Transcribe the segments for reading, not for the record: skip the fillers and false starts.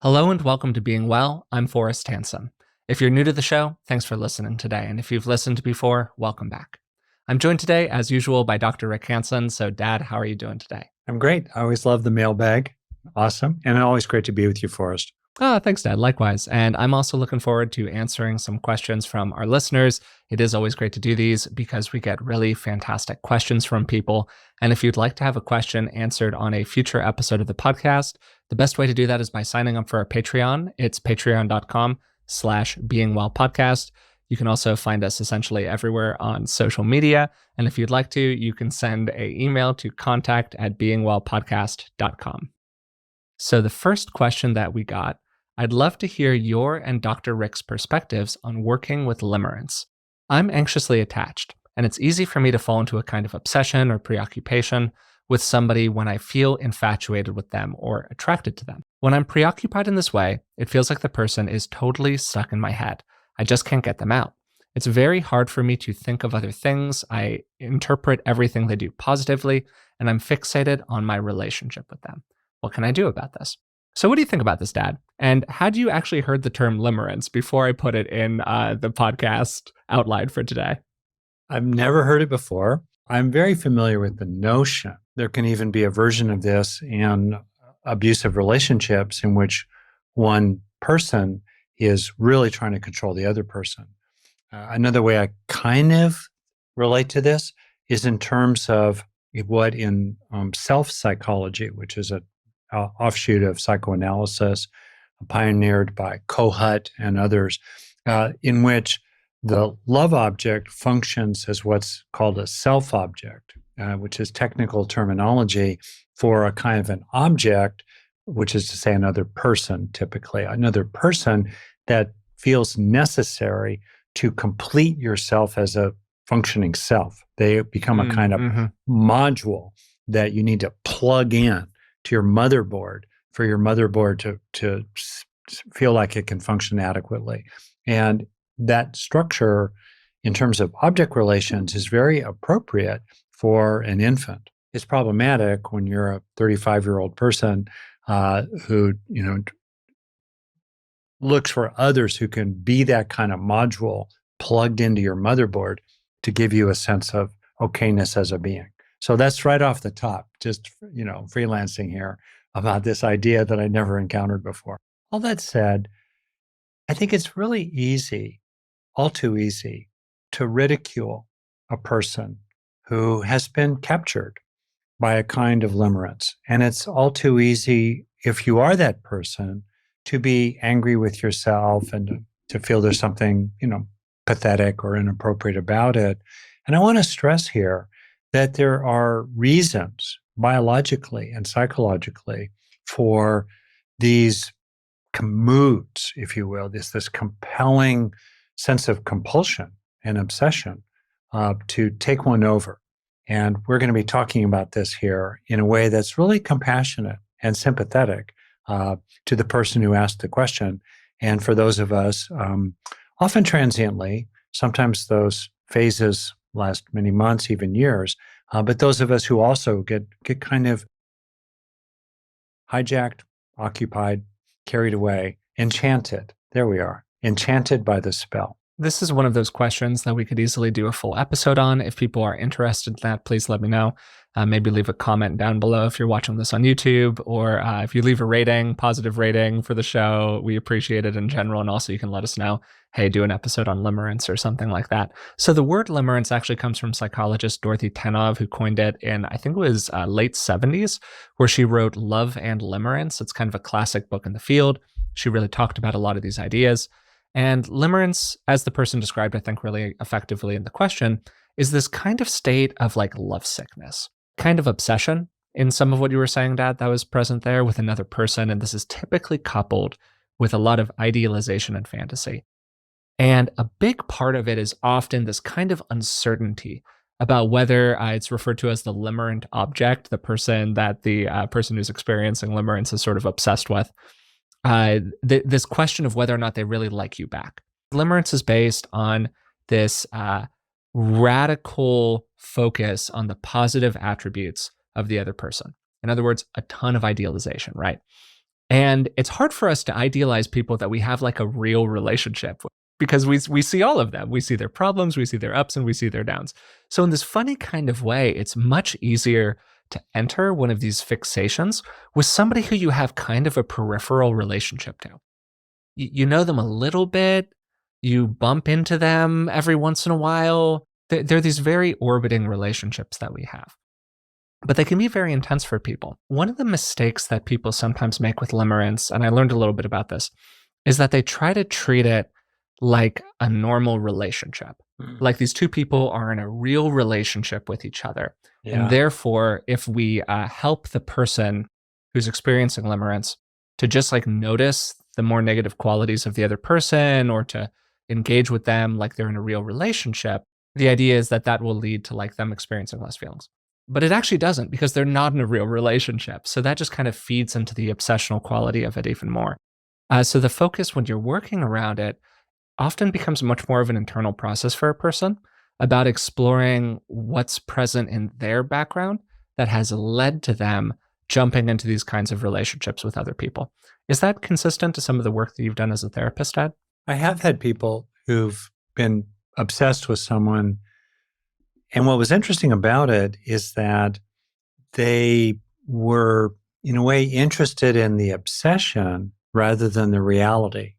Hello and welcome to Being Well. I'm Forrest, Hanson. If you're new to the show, thanks for listening today. And if you've listened before, welcome back. I'm joined today, as usual, by Dr. Rick Hanson. So, Dad, how are you doing today? I'm great. I always love the mailbag. Awesome. And always great to be with you, Forrest. Oh, thanks, Dad. Likewise. And I'm also looking forward to answering some questions from our listeners. It is always great to do these because we get really fantastic questions from people. And if you'd like to have a question answered on a future episode of the podcast, the best way to do that is by signing up for our Patreon. It's patreon.com/beingwellpodcast. You can also find us essentially everywhere on social media. And if you'd like to, you can send an email to contact@beingwellpodcast.com. So the first question that we got, I'd love to hear your and Dr. Rick's perspectives on working with limerence. I'm anxiously attached, and it's easy for me to fall into a kind of obsession or preoccupation with somebody when I feel infatuated with them or attracted to them. When I'm preoccupied in this way, it feels like the person is totally stuck in my head. I just can't get them out. It's very hard for me to think of other things. I interpret everything they do positively, and I'm fixated on my relationship with them. What can I do about this? So what do you think about this, Dad? And had you actually heard the term limerence before I put it in the podcast outline for today? I've never heard it before. I'm very familiar with the notion. There can even be a version of this in abusive relationships in which one person is really trying to control the other person. Another way I kind of relate to this is in terms of what in self-psychology, which is a offshoot of psychoanalysis, pioneered by Kohut and others, in which the love object functions as what's called a self-object, which is technical terminology for a kind of an object, which is to say another person, typically, another person that feels necessary to complete yourself as a functioning self. They become a kind of module that you need to plug in to your motherboard for your motherboard to feel like it can function adequately. And that structure in terms of object relations is very appropriate for an infant. It's problematic when you're a 35-year-old person who, looks for others who can be that kind of module plugged into your motherboard to give you a sense of okayness as a being. So that's right off the top, just, freelancing here about this idea that I never encountered before. All that said, I think it's really easy, all too easy, to ridicule a person who has been captured by a kind of limerence. And it's all too easy, if you are that person, to be angry with yourself and to feel there's something, pathetic or inappropriate about it. And I want to stress here that there are reasons biologically and psychologically for these moods, if you will, this compelling sense of compulsion and obsession to take one over. And we're going to be talking about this here in a way that's really compassionate and sympathetic to the person who asked the question. And for those of us, often transiently, sometimes those phases last many months, even years, but those of us who also get kind of hijacked, occupied, carried away, enchanted. There we are, enchanted by the spell. This is one of those questions that we could easily do a full episode on. If people are interested in that, please let me know. Maybe leave a comment down below if you're watching this on YouTube, or if you leave a rating, positive rating for the show, we appreciate it in general. And also you can let us know, hey, do an episode on limerence or something like that. So the word limerence actually comes from psychologist Dorothy Tenov, who coined it in, I think it was late 70s, where she wrote Love and Limerence. It's kind of a classic book in the field. She really talked about a lot of these ideas. And limerence, as the person described, I think really effectively in the question, is this kind of state of like lovesickness, kind of obsession in some of what you were saying, Dad, that was present there with another person. And this is typically coupled with a lot of idealization and fantasy. And a big part of it is often this kind of uncertainty about whether it's referred to as the limerent object, the person that the person who's experiencing limerence is sort of obsessed with. This question of whether or not they really like you back. Limerence is based on this radical focus on the positive attributes of the other person. In other words, a ton of idealization, right? And it's hard for us to idealize people that we have like a real relationship with because we see all of them. We see their problems, we see their ups, and we see their downs. So, in this funny kind of way, it's much easier to enter one of these fixations with somebody who you have kind of a peripheral relationship to. You know them a little bit, you bump into them every once in a while. They're these very orbiting relationships that we have. But they can be very intense for people. One of the mistakes that people sometimes make with limerence, and I learned a little bit about this, is that they try to treat it like a normal relationship. Like these two people are in a real relationship with each other. And Yeah. therefore, if we help the person who's experiencing limerence to just like notice the more negative qualities of the other person or to engage with them like they're in a real relationship, the idea is that that will lead to like them experiencing less feelings. But it actually doesn't because they're not in a real relationship. So that just kind of feeds into the obsessional quality of it even more. So the focus when you're working around it often becomes much more of an internal process for a person about exploring what's present in their background that has led to them jumping into these kinds of relationships with other people. Is that consistent to some of the work that you've done as a therapist, Ed? I have had people who've been obsessed with someone. And what was interesting about it is that they were, in a way, interested in the obsession rather than the reality.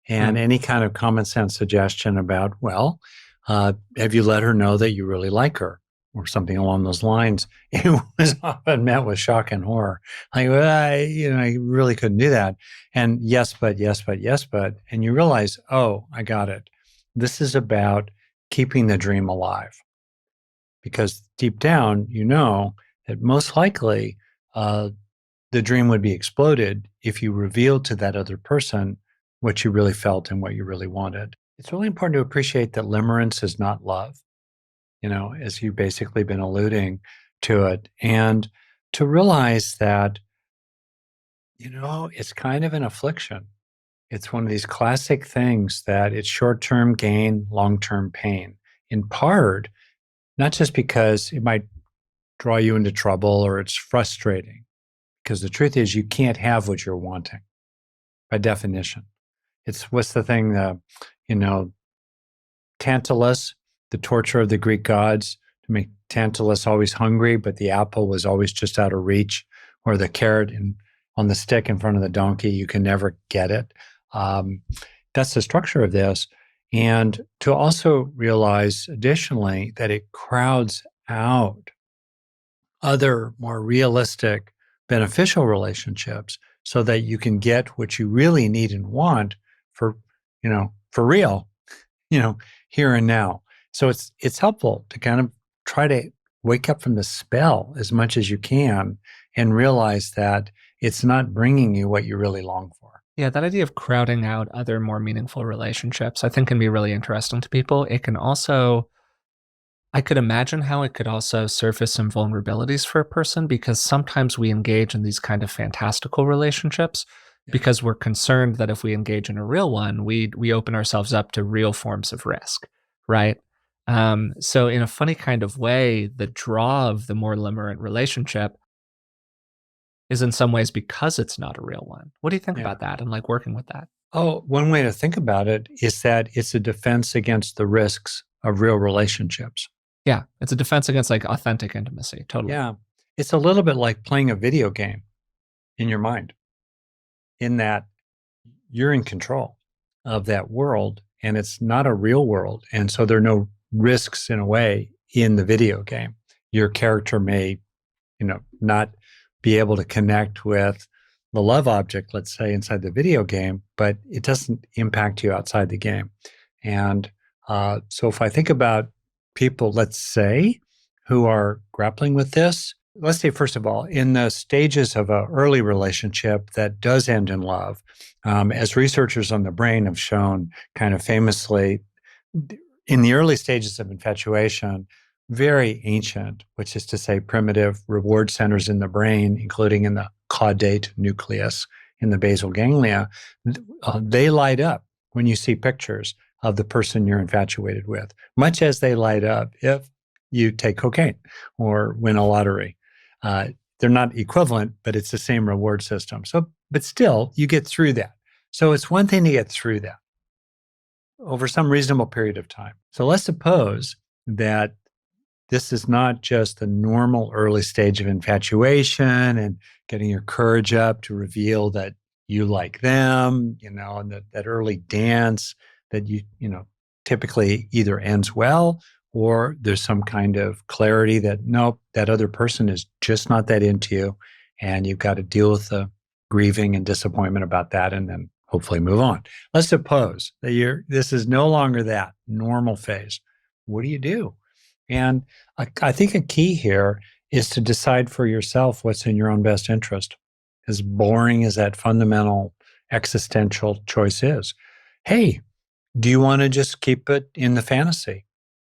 And any kind of common sense suggestion about, well, have you let her know that you really like her or something along those lines? It was often met with shock and horror. Like, well, I really couldn't do that. And yes, but, yes, but, yes, but. And you realize, oh, I got it. This is about keeping the dream alive. Because deep down, you know that most likely the dream would be exploded if you revealed to that other person what you really felt and what you really wanted. It's really important to appreciate that limerence is not love, as you've basically been alluding to it, and to realize that, it's kind of an affliction. It's one of these classic things that it's short-term gain, long-term pain, in part, not just because it might draw you into trouble or it's frustrating, because the truth is you can't have what you're wanting by definition. It's what's the thing, Tantalus, the torture of the Greek gods, to make Tantalus always hungry, but the apple was always just out of reach, or the carrot on the stick in front of the donkey, you can never get it. That's the structure of this. And to also realize additionally that it crowds out other more realistic, beneficial relationships so that you can get what you really need and want for real, here and now. So it's helpful to kind of try to wake up from the spell as much as you can and realize that it's not bringing you what you really long for. Yeah, that idea of crowding out other more meaningful relationships, I think can be really interesting to people. It can also, I could imagine how it could also surface some vulnerabilities for a person because sometimes we engage in these kind of fantastical relationships because we're concerned that if we engage in a real one, we open ourselves up to real forms of risk, right? So in a funny kind of way, the draw of the more limerent relationship is in some ways because it's not a real one. What do you think about that and like working with that? Oh, one way to think about it is that it's a defense against the risks of real relationships. Yeah, it's a defense against like authentic intimacy. Totally. Yeah. It's a little bit like playing a video game in your mind, in that you're in control of that world and it's not a real world. And so there are no risks in a way in the video game. Your character may, not be able to connect with the love object, let's say, inside the video game, but it doesn't impact you outside the game. And so if I think about people, let's say, who are grappling with this, let's say, first of all, in the stages of an early relationship that does end in love, as researchers on the brain have shown kind of famously, in the early stages of infatuation, very ancient, which is to say primitive reward centers in the brain, including in the caudate nucleus in the basal ganglia, they light up when you see pictures of the person you're infatuated with, much as they light up if you take cocaine or win a lottery. They're not equivalent, but it's the same reward system. So but still, you get through that. So it's one thing to get through that over some reasonable period of time. So let's suppose that this is not just the normal early stage of infatuation and getting your courage up to reveal that you like them, and that early dance that typically either ends well or there's some kind of clarity that nope, that other person is just not that into you. And you've got to deal with the grieving and disappointment about that and then hopefully move on. Let's suppose that this is no longer that normal phase. What do you do? And I think a key here is to decide for yourself what's in your own best interest. As boring as that fundamental existential choice is. Hey, do you want to just keep it in the fantasy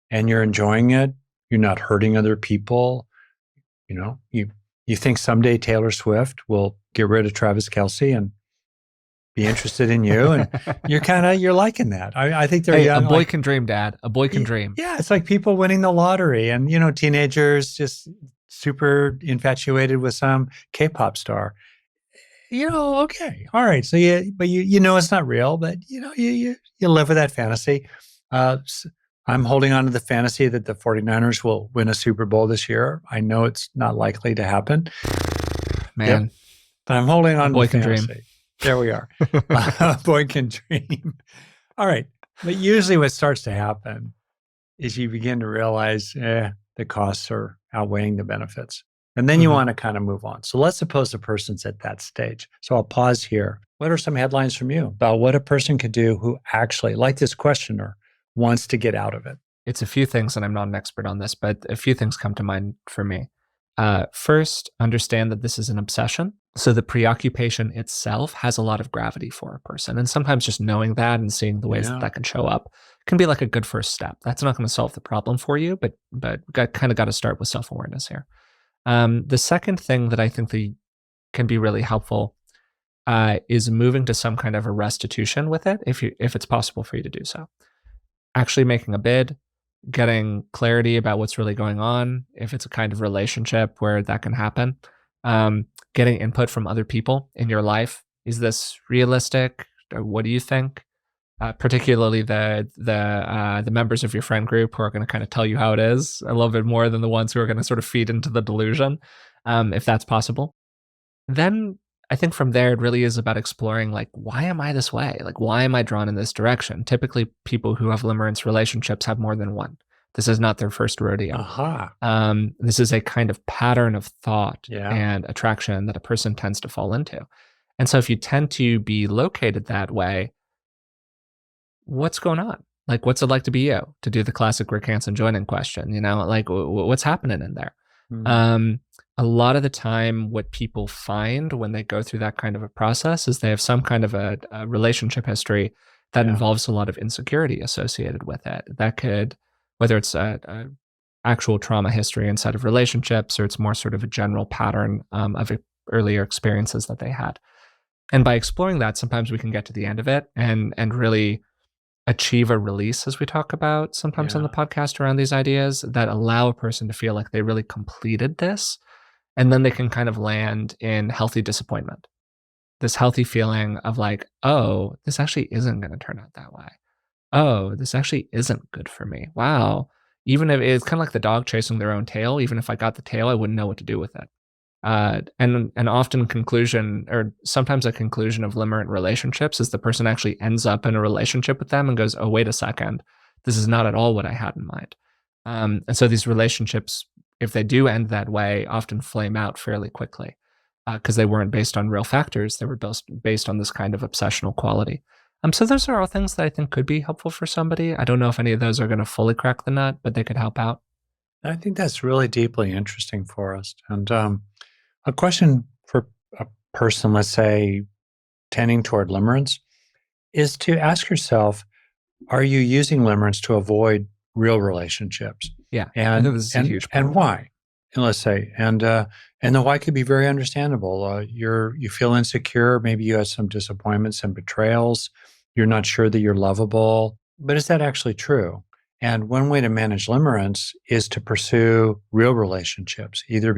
and you're enjoying it? You're not hurting other people. You think someday Taylor Swift will get rid of Travis Kelce and be interested in you, and you're liking that. I think they're young. A boy can dream, Dad. A boy can dream. Yeah, it's like people winning the lottery, and teenagers just super infatuated with some K-pop star. Okay, all right. So but it's not real, but you live with that fantasy. I'm holding on to the fantasy that the 49ers will win a Super Bowl this year. I know it's not likely to happen, man. Yep. But I'm holding on to the fantasy. Dream. There we are. Boy can dream. All right. But usually what starts to happen is you begin to realize the costs are outweighing the benefits. And then you want to kind of move on. So let's suppose the person's at that stage. So I'll pause here. What are some headlines from you about what a person could do who actually, like this questioner, wants to get out of it? It's a few things, and I'm not an expert on this, but a few things come to mind for me. First, understand that this is an obsession. So the preoccupation itself has a lot of gravity for a person. And sometimes just knowing that and seeing the ways that can show up can be like a good first step. That's not going to solve the problem for you, but kind of got to start with self-awareness here. The second thing that I think that can be really helpful is moving to some kind of a restitution with it, if it's possible for you to do so. Actually making a bid, getting clarity about what's really going on, if it's a kind of relationship where that can happen, getting input from other people in your life. Is this realistic? What do you think? Particularly the members of your friend group who are going to kind of tell you how it is a little bit more than the ones who are going to sort of feed into the delusion, if that's possible. Then I think from there, it really is about exploring, like, why am I this way? Like, why am I drawn in this direction? Typically, people who have limerence relationships have more than one. This is not their first rodeo. This is a kind of pattern of thought and attraction that a person tends to fall into. And so if you tend to be located that way, what's going on? Like, what's it like to be you? To do the classic Rick Hanson join-in question, like, what's happening in there? A lot of the time, what people find when they go through that kind of a process is they have some kind of a relationship history that involves a lot of insecurity associated with it. That could, whether it's a actual trauma history inside of relationships, or it's more sort of a general pattern of earlier experiences that they had. And by exploring that, sometimes we can get to the end of it and really achieve a release, as we talk about sometimes on the podcast around these ideas, that allow a person to feel like they really completed this. And then they can kind of land in healthy disappointment. This healthy feeling of like, oh, this actually isn't going to turn out that way. Oh, this actually isn't good for me. Wow. Even if it's kind of like the dog chasing their own tail. Even if I got the tail, I wouldn't know what to do with it. And often conclusion, or sometimes a conclusion of limerent relationships, is the person actually ends up in a relationship with them and goes, oh, wait a second, this is not at all what I had in mind. And so these relationships, if they do end that way, often flame out fairly quickly because they weren't based on real factors. They were based on this kind of obsessional quality. So those are all things that I think could be helpful for somebody. I don't know if any of those are going to fully crack the nut, but they could help out. I think that's really deeply interesting, Forrest. And a question for a person, let's say, tending toward limerence, is to ask yourself, are you using limerence to avoid real relationships? Yeah, and I think this is a huge problem. And why? And let's say, and the why could be very understandable. You feel insecure. Maybe you had some disappointments and betrayals. You're not sure that you're lovable. But is that actually true? And one way to manage limerence is to pursue real relationships, either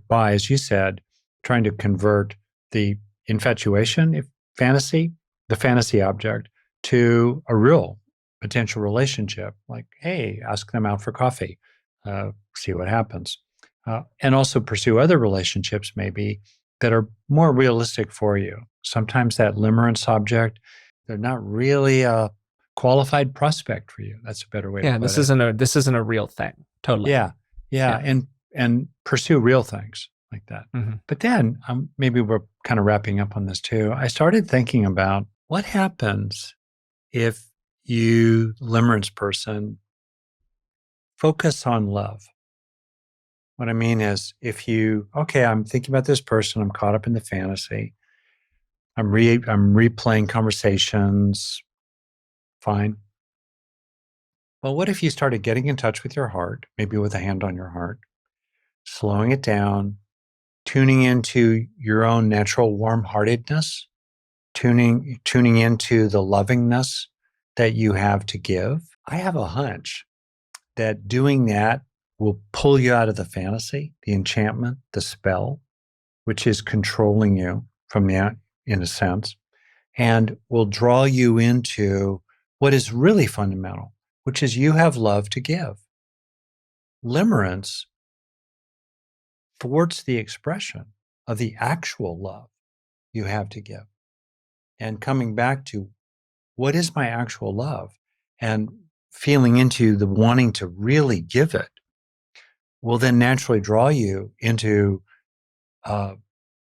by, as you said, trying to convert the infatuation fantasy, the fantasy object, to a real potential relationship, like, hey, ask them out for coffee, see what happens. And also pursue other relationships maybe that are more realistic for you. Sometimes that limerence object, they're not really a qualified prospect for you. That's a better way to Yeah, put this it. isn't a real thing. Totally. Yeah, yeah, Yeah. and pursue real things like that. Hmm. But then maybe we're kind of wrapping up on this too. I started thinking about what happens if you, limerence person, focus on love. What I mean is, if you, okay, I'm thinking about this person, I'm caught up in the fantasy, I'm replaying conversations, fine. Well, what if you started getting in touch with your heart, maybe with a hand on your heart, slowing it down, tuning into your own natural warm-heartedness, tuning into the lovingness that you have to give? I have a hunch that doing that will pull you out of the fantasy, the enchantment, the spell, which is controlling you from the, in a sense, and will draw you into what is really fundamental, which is you have love to give. Limerence thwarts the expression of the actual love you have to give. And coming back to what is my actual love and feeling into the wanting to really give it will then naturally draw you into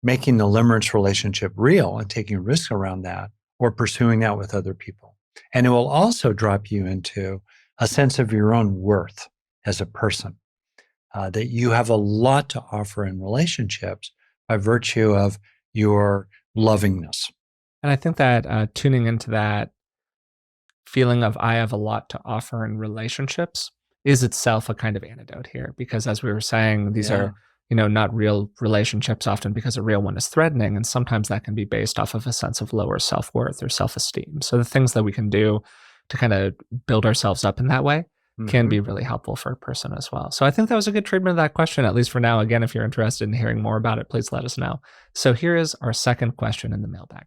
making the limerence relationship real and taking risks around that, or pursuing that with other people. And it will also drop you into a sense of your own worth as a person, that you have a lot to offer in relationships by virtue of your lovingness. And I think that tuning into that feeling of I have a lot to offer in relationships is itself a kind of antidote here, because as we were saying, these Yeah. are, not real relationships often because a real one is threatening. And sometimes that can be based off of a sense of lower self-worth or self-esteem. So the things that we can do to kind of build ourselves up in that way can be really helpful for a person as well. So I think that was a good treatment of that question, at least for now. Again, if you're interested in hearing more about it, please let us know. So here is our second question in the mailbag.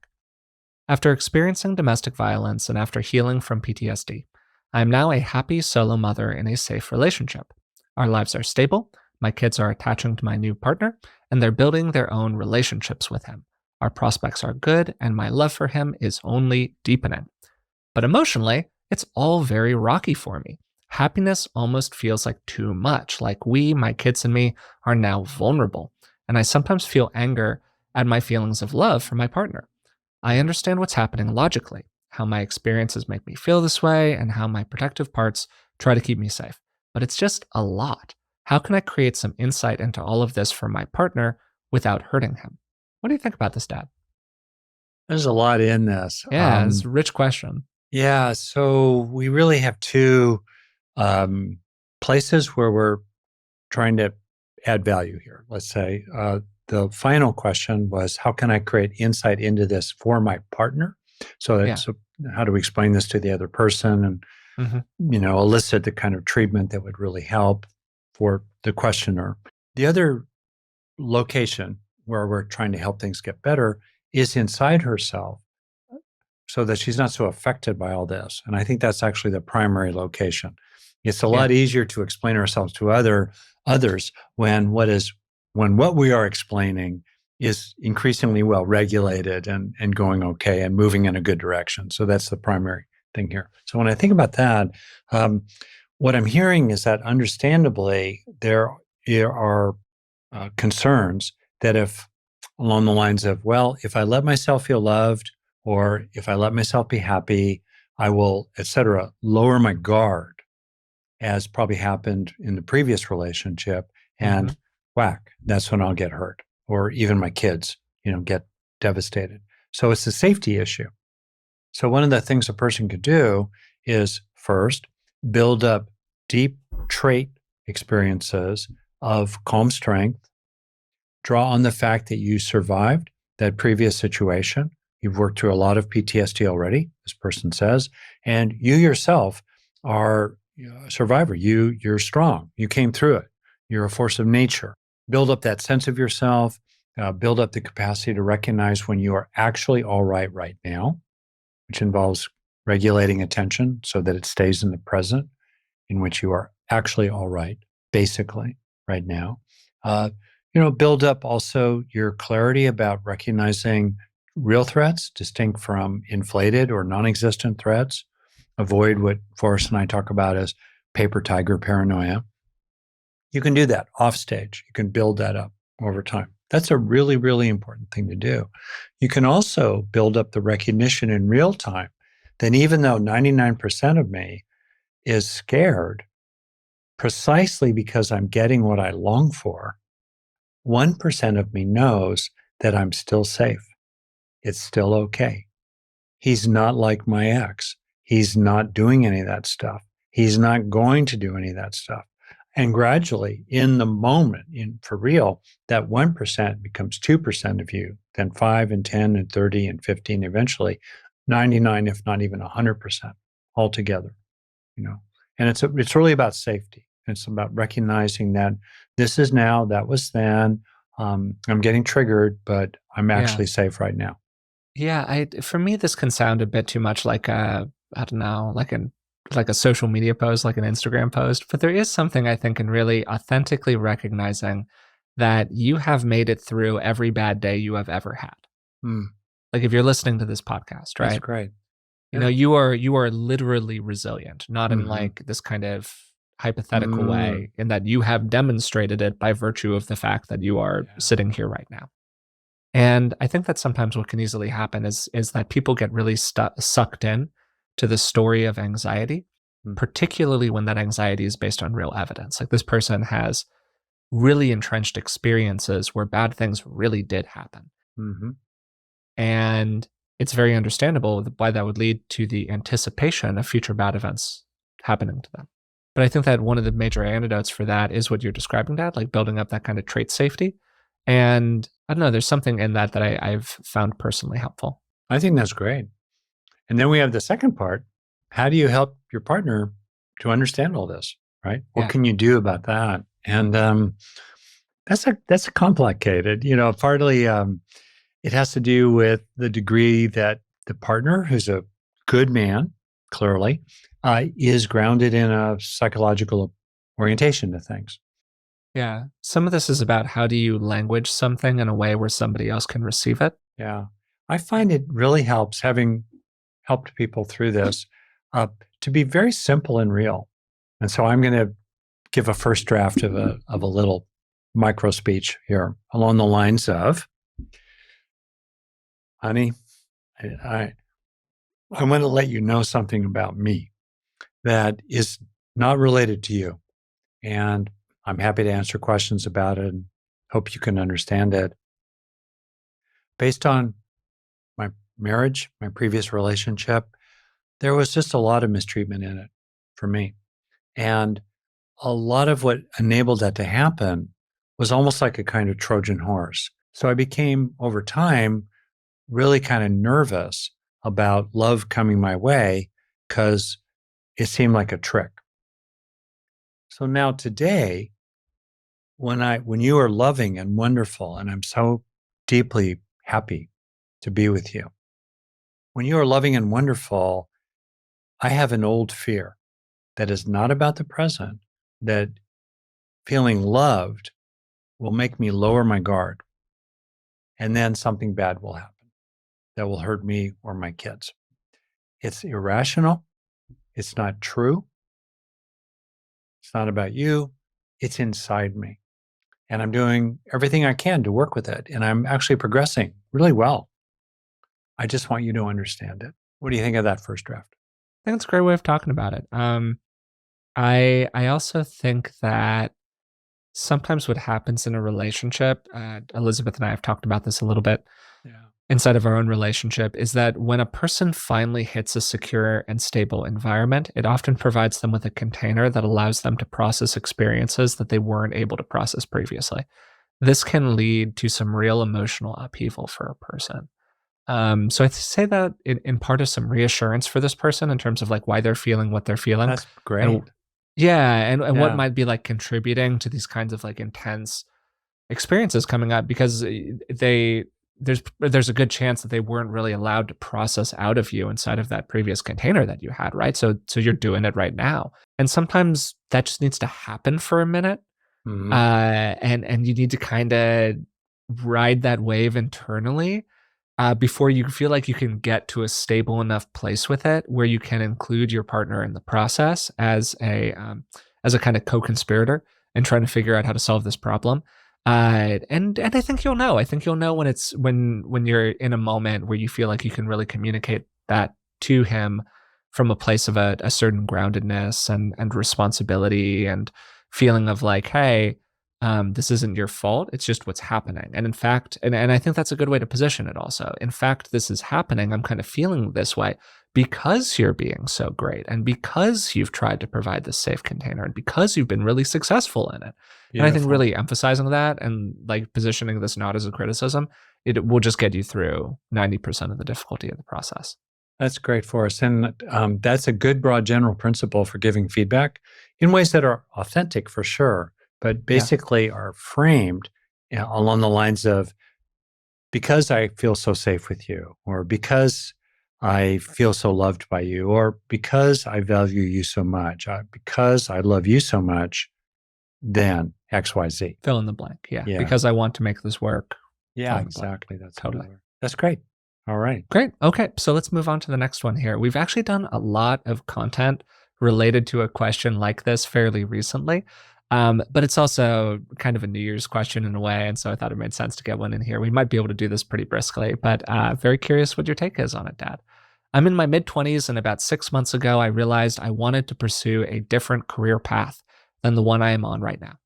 After experiencing domestic violence and after healing from PTSD, I am now a happy solo mother in a safe relationship. Our lives are stable, my kids are attaching to my new partner, and they're building their own relationships with him. Our prospects are good, and my love for him is only deepening. But emotionally, it's all very rocky for me. Happiness almost feels like too much, like we, my kids, and me, are now vulnerable. And I sometimes feel anger at my feelings of love for my partner. I understand what's happening logically, how my experiences make me feel this way, and how my protective parts try to keep me safe. But it's just a lot. How can I create some insight into all of this for my partner without hurting him? What do you think about this, Dad? There's a lot in this. Yeah, it's a rich question. Yeah, so we really have two places where we're trying to add value here. Let's say the final question was, how can I create insight into this for my partner? So that's how do we explain this to the other person and elicit the kind of treatment that would really help for the questioner. The other location where we're trying to help things get better is inside herself, so that she's not so affected by all this. And I think that's actually the primary location. It's a lot easier to explain ourselves to others when what we are explaining is increasingly well regulated and going okay and moving in a good direction. So that's the primary thing here. So when I think about that, what I'm hearing is that understandably there are concerns that if along the lines of, well, if I let myself feel loved, or if I let myself be happy, I will, et cetera, lower my guard, as probably happened in the previous relationship. And whack, that's when I'll get hurt, or even my kids, get devastated. So it's a safety issue. So one of the things a person could do is first build up deep trait experiences of calm strength, draw on the fact that you survived that previous situation. You've worked through a lot of PTSD already, this person says, and you yourself are a survivor. You're strong. You came through it. You're a force of nature. Build up that sense of yourself, Build up the capacity to recognize when you are actually all right now, which involves regulating attention so that it stays in the present, in which you are actually all right, basically, right now. Uh, Build up also your clarity about recognizing real threats, distinct from inflated or non existent threats. Avoid what Forrest and I talk about as paper tiger paranoia. You can do that off stage. You can build that up over time. That's a really, really important thing to do. You can also build up the recognition in real time that even though 99% of me is scared, precisely because I'm getting what I long for, 1% of me knows that I'm still safe. It's still okay. He's not like my ex. He's not doing any of that stuff. He's not going to do any of that stuff. And gradually, in the moment, for real, that 1% becomes 2% of you, then 5 and 10 and 30 and 15, eventually 99, if not even 100% altogether, you know. And it's really about safety. It's about recognizing that this is now, that was then. I'm getting triggered, but I'm Yeah. actually safe right now. Yeah, for me this can sound a bit too much like a, I don't know, like a social media post, like an Instagram post, but there is something I think in really authentically recognizing that you have made it through every bad day you have ever had. Mm, Like if you're listening to this podcast, that's right? great. You know, Yeah. you are literally resilient, not in Mm-hmm. like this kind of hypothetical Mm, way, in that you have demonstrated it by virtue of the fact that you are yeah. sitting here right now. And I think that sometimes what can easily happen is that people get really sucked in to the story of anxiety, Mm, particularly when that anxiety is based on real evidence. Like this person has really entrenched experiences where bad things really did happen. mm-hmm. And it's very understandable why that would lead to the anticipation of future bad events happening to them. But I think that one of the major antidotes for that is what you're describing, Dad, like building up that kind of trait safety. And I don't know, there's something in that that I've found personally helpful. I think that's great. And then we have the second part. How do you help your partner to understand all this? Right? What Yeah. can you do about that? And that's a complicated. Partly it has to do with the degree that the partner, who's a good man, clearly, is grounded in a psychological orientation to things. Yeah. Some of this is about how do you language something in a way where somebody else can receive it. Yeah. I find it really helps, having helped people through this, uh, to be very simple and real. And so I'm going to give a first draft of a little micro speech here along the lines of, honey, I, I want to let you know something about me that is not related to you. And I'm happy to answer questions about it and hope you can understand it. Based on my marriage, my previous relationship, there was just a lot of mistreatment in it for me. And a lot of what enabled that to happen was almost like a kind of Trojan horse. So I became, over time, really kind of nervous about love coming my way because it seemed like a trick. So now today, when you are loving and wonderful, and I'm so deeply happy to be with you, when you are loving and wonderful, I have an old fear that is not about the present, that feeling loved will make me lower my guard. And then something bad will happen that will hurt me or my kids. It's irrational. It's not true. It's not about you. It's inside me. And I'm doing everything I can to work with it. And I'm actually progressing really well. I just want you to understand it. What do you think of that first draft? I think it's a great way of talking about it. I also think that sometimes what happens in a relationship, Elizabeth and I have talked about this a little bit Yeah. inside of our own relationship, is that when a person finally hits a secure and stable environment, it often provides them with a container that allows them to process experiences that they weren't able to process previously. This can lead to some real emotional upheaval for a person. So I say that in part of some reassurance for this person in terms of like why they're feeling what they're feeling. That's And great. yeah, and what Yeah. might be like contributing to these kinds of like intense experiences coming up because there's a good chance that they weren't really allowed to process out of you inside of that previous container that you had, right? So you're doing it right now. And sometimes that just needs to happen for a minute. Mhm. And you need to kind of ride that wave internally before you feel like you can get to a stable enough place with it where you can include your partner in the process as a kind of co-conspirator and trying to figure out how to solve this problem. And I think you'll know. I think you'll know when when you're in a moment where you feel like you can really communicate that to him from a place of a certain groundedness and responsibility and feeling of like, hey, this isn't your fault. It's just what's happening. And in fact, and I think that's a good way to position it also. In fact, this is happening. I'm kind of feeling this way because you're being so great and because you've tried to provide this safe container and because you've been really successful in it. And I think Beautiful. really emphasizing that and like positioning this not as a criticism, it will just get you through 90% of the difficulty of the process. That's great, Forrest. And that's a good, broad, general principle for giving feedback in ways that are authentic for sure, but Yeah. basically are framed along the lines of because I feel so safe with you, or because I feel so loved by you, or because I value you so much, because I love you so much, then XYZ. Fill in the blank. Yeah. Yeah. Because I want to make this work. Yeah, Fill in the blank. exactly. That's Totally. another. That's great. All right. Great. Okay. So let's move on to the next one here. We've actually done a lot of content related to a question like this fairly recently. But it's also kind of a New Year's question in a way. And so I thought it made sense to get one in here. We might be able to do this pretty briskly, but very curious what your take is on it, Dad. I'm in my mid 20s, and about 6 months ago, I realized I wanted to pursue a different career path than the one I am on right now.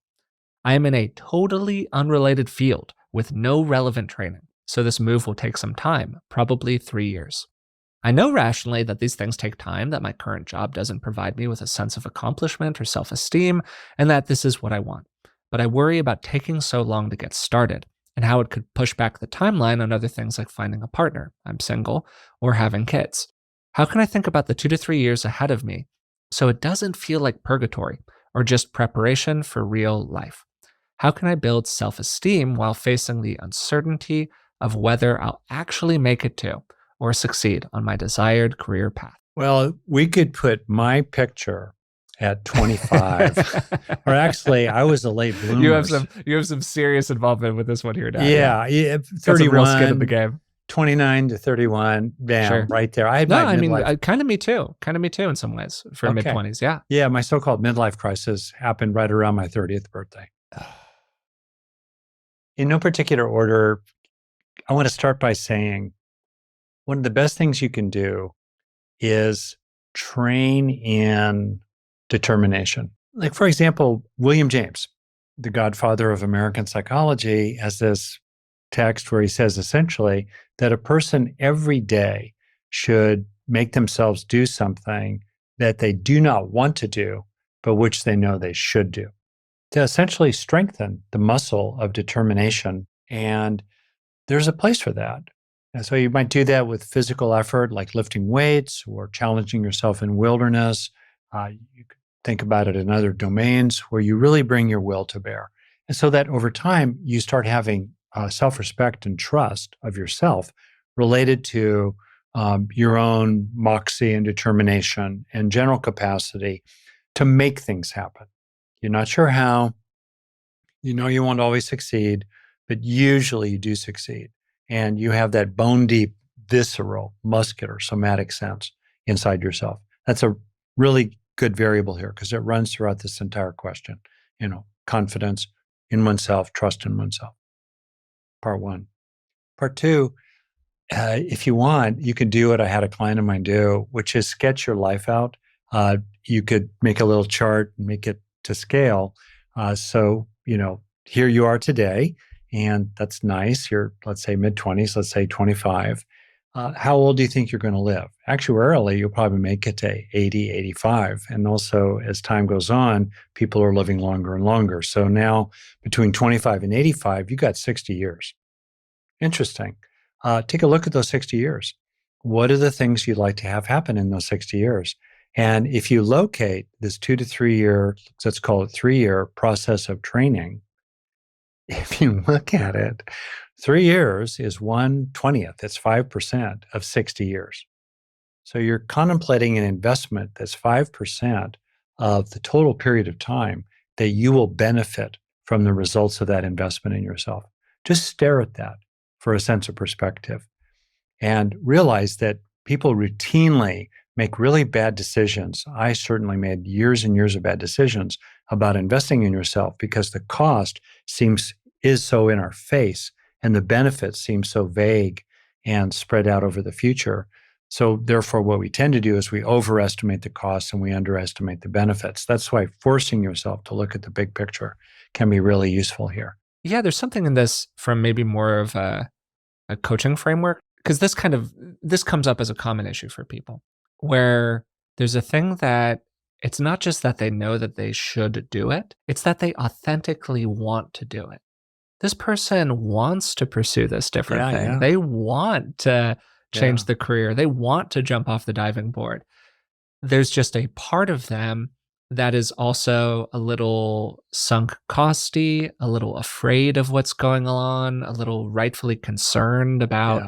I am in a totally unrelated field with no relevant training. So this move will take some time, probably 3 years. I know rationally that these things take time, that my current job doesn't provide me with a sense of accomplishment or self esteem, and that this is what I want. But I worry about taking so long to get started and how it could push back the timeline on other things like finding a partner, I'm single, or having kids. How can I think about the 2 to 3 years ahead of me so it doesn't feel like purgatory or just preparation for real life? How can I build self esteem while facing the uncertainty of whether I'll actually make it to or succeed on my desired career path? Well, we could put my picture at 25, or actually, I was a late bloomer. You have some serious involvement with this one here, Dad. Yeah, Got some real skin in the 31, game. 29 to 31, bam, Sure. right there. I had No, my I mean, midlife. kind of me too. Kind of me too in some ways for Okay. mid 20s. Yeah. Yeah, my so-called midlife crisis happened right around my 30th birthday. In no particular order, I want to start by saying one of the best things you can do is train in determination. Like, for example, William James, the godfather of American psychology, has this text where he says essentially that a person every day should make themselves do something that they do not want to do, but which they know they should do, to essentially strengthen the muscle of determination. And there's a place for that. And so you might do that with physical effort, like lifting weights or challenging yourself in wilderness. You could think about it in other domains where you really bring your will to bear. And so that over time, you start having self-respect and trust of yourself related to your own moxie and determination and general capacity to make things happen. You're not sure how, you know you won't always succeed, but usually you do succeed. And you have that bone deep, visceral, muscular, somatic sense inside yourself. That's a really good variable here because it runs throughout this entire question. Confidence in oneself, trust in oneself. Part one. Part two, if you want, you can do what I had a client of mine do, which is sketch your life out. You could make a little chart, make it to scale. So, here you are today, and that's nice. You're, let's say, mid-20s, let's say 25. How old do you think you're going to live? Actuarially, you'll probably make it to 80, 85. And also, as time goes on, people are living longer and longer. So now, between 25 and 85, you got 60 years. Interesting. Take a look at those 60 years. What are the things you'd like to have happen in those 60 years? And if you locate this 2 to 3 year, let's call it 3 year process of training, if you look at it, 3 years is 1/20th. It's 5% of 60 years. So you're contemplating an investment that's 5% of the total period of time that you will benefit from the results of that investment in yourself. Just stare at that for a sense of perspective and realize that people routinely make really bad decisions. I certainly made years and years of bad decisions about investing in yourself because the cost is so in our face and the benefits seem so vague and spread out over the future. So therefore, what we tend to do is we overestimate the costs and we underestimate the benefits. That's why forcing yourself to look at the big picture can be really useful here. Yeah, there's something in this from maybe more of a coaching framework, because this comes up as a common issue for people, where there's a thing that it's not just that they know that they should do it, it's that they authentically want to do it. This person wants to pursue this different Yeah, thing. yeah, They want to yeah, change the career. They want to jump off the diving board. There's just a part of them that is also a little sunk costy, a little afraid of what's going on, a little rightfully concerned about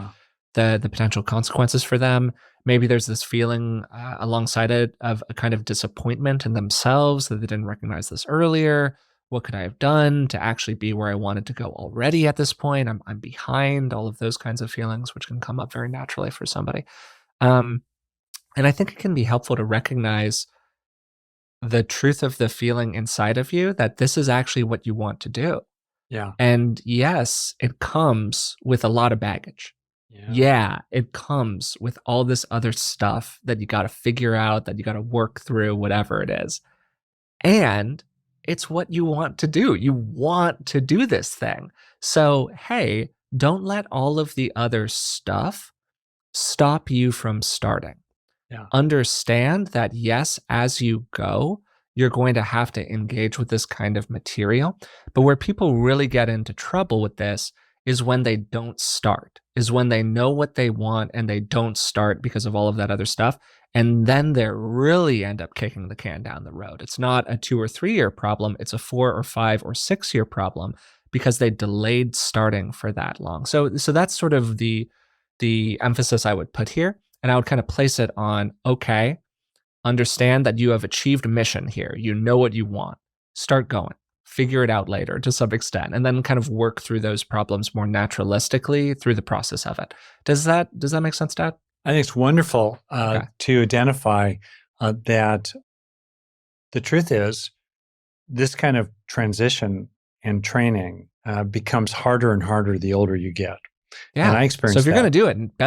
yeah, the potential consequences for them. Maybe there's this feeling alongside it of a kind of disappointment in themselves that they didn't recognize this earlier. What could I have done to actually be where I wanted to go already at this point? I'm behind, all of those kinds of feelings, which can come up very naturally for somebody. Um, and I think it can be helpful to recognize the truth of the feeling inside of you that this is actually what you want to do. yeah, And yes, it comes with a lot of baggage. yeah, Yeah, it comes with all this other stuff that you got to figure out, that you got to work through, whatever it is. And it's what you want to do. You want to do this thing. So, hey, don't let all of the other stuff stop you from starting. yeah, Understand that yes, as you go, you're going to have to engage with this kind of material. But where people really get into trouble with this is when they don't start, is when they know what they want and they don't start because of all of that other stuff. And then they really end up kicking the can down the road. It's not a 2 or 3 year problem, it's a 4 or 5 or 6 year problem because they delayed starting for that long. So that's sort of the emphasis I would put here. And I would kind of place it on, okay, understand that you have achieved a mission here. You know what you want. Start going. Figure it out later to some extent, and then kind of work through those problems more naturalistically through the process of it. Does that make sense, Dad? I think it's wonderful Okay. to identify that the truth is this kind of transition and training becomes harder and harder the older you get. And Yeah. I So if experienced you're gonna that. do it,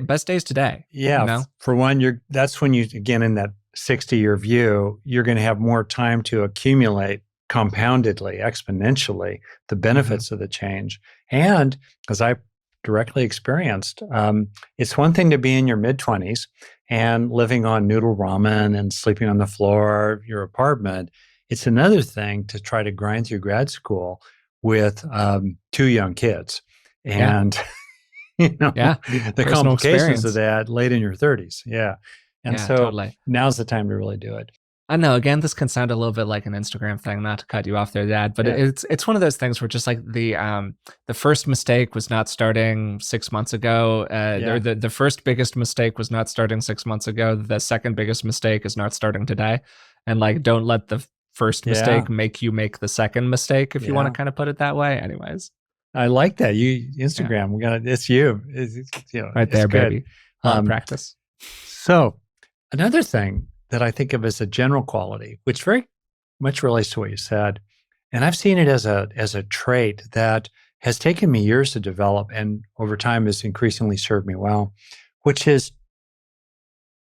best days today. Yeah, for one, that's when you again in that 60-year view, you're going to have more time to accumulate compoundedly, exponentially the Hmm. benefits of the change. And as I directly experienced, it's one thing to be in your mid 20s and living on noodle ramen and sleeping on the floor of your apartment. It's another thing to try to grind through grad school with 2 young kids. Yeah. And you know, Yeah. the Personal complications of experience. that late in your 30s. Yeah. And Yeah. so Totally. now's the time to really do it. I know. Again, this can sound a little bit like an Instagram thing, not to cut you off there, Dad, but Yeah. it's one of those things where just like the first mistake was not starting 6 months ago, or Yeah. the first biggest mistake was not starting 6 months ago. The second biggest mistake is not starting today, and like don't let the first Yeah. mistake make you make the second mistake, if you want to Yeah. kind of put it that way. Anyways, I like that. You yeah, Instagram, it's you. right It's there, good. baby. A lot of Um, practice. so another thing that I think of as a general quality, which very much relates to what you said, and I've seen it as a trait that has taken me years to develop and over time has increasingly served me well, which is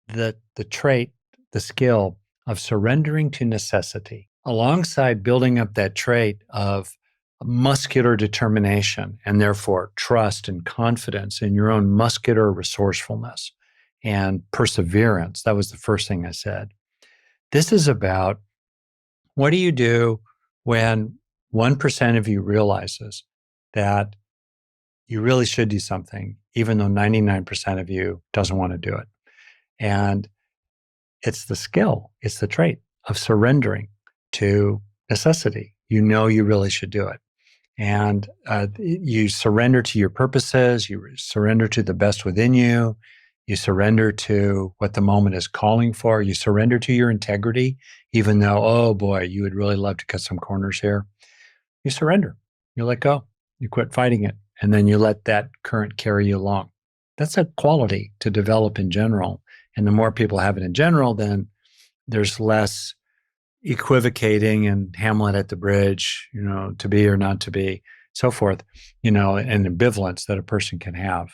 the trait, the skill of surrendering to necessity, alongside building up that trait of muscular determination and therefore trust and confidence in your own muscular resourcefulness and perseverance. That was the first thing I said. This is about what do you do when 1% of you realizes that you really should do something, even though 99% of you doesn't want to do it. And it's the skill, it's the trait of surrendering to necessity. You know you really should do it. And you surrender to your purposes, you surrender to the best within you, you surrender to what the moment is calling for, you surrender to your integrity, even though, oh boy, you would really love to cut some corners here. You surrender, you let go, you quit fighting it, and then you let that current carry you along. That's a quality to develop in general. And the more people have it in general, then there's less equivocating and Hamlet at the bridge, to be or not to be, so forth, and ambivalence that a person can have.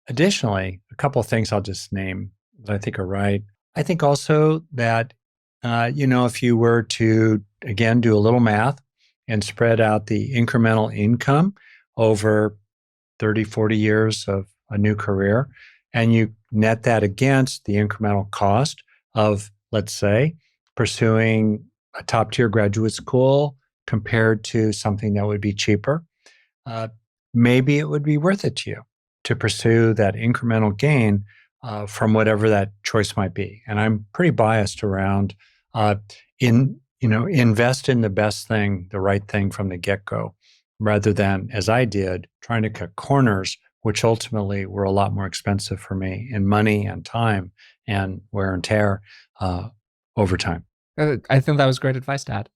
Additionally, a couple of things I'll just name that I think are right. I think also that, if you were to, again, do a little math and spread out the incremental income over 30, 40 years of a new career, and you net that against the incremental cost of, let's say, pursuing a top tier graduate school compared to something that would be cheaper, maybe it would be worth it to you to pursue that incremental gain from whatever that choice might be. And I'm pretty biased around invest in the best thing, the right thing from the get-go, rather than, as I did, trying to cut corners, which ultimately were a lot more expensive for me in money and time and wear and tear over time. I think that was great advice, Dad.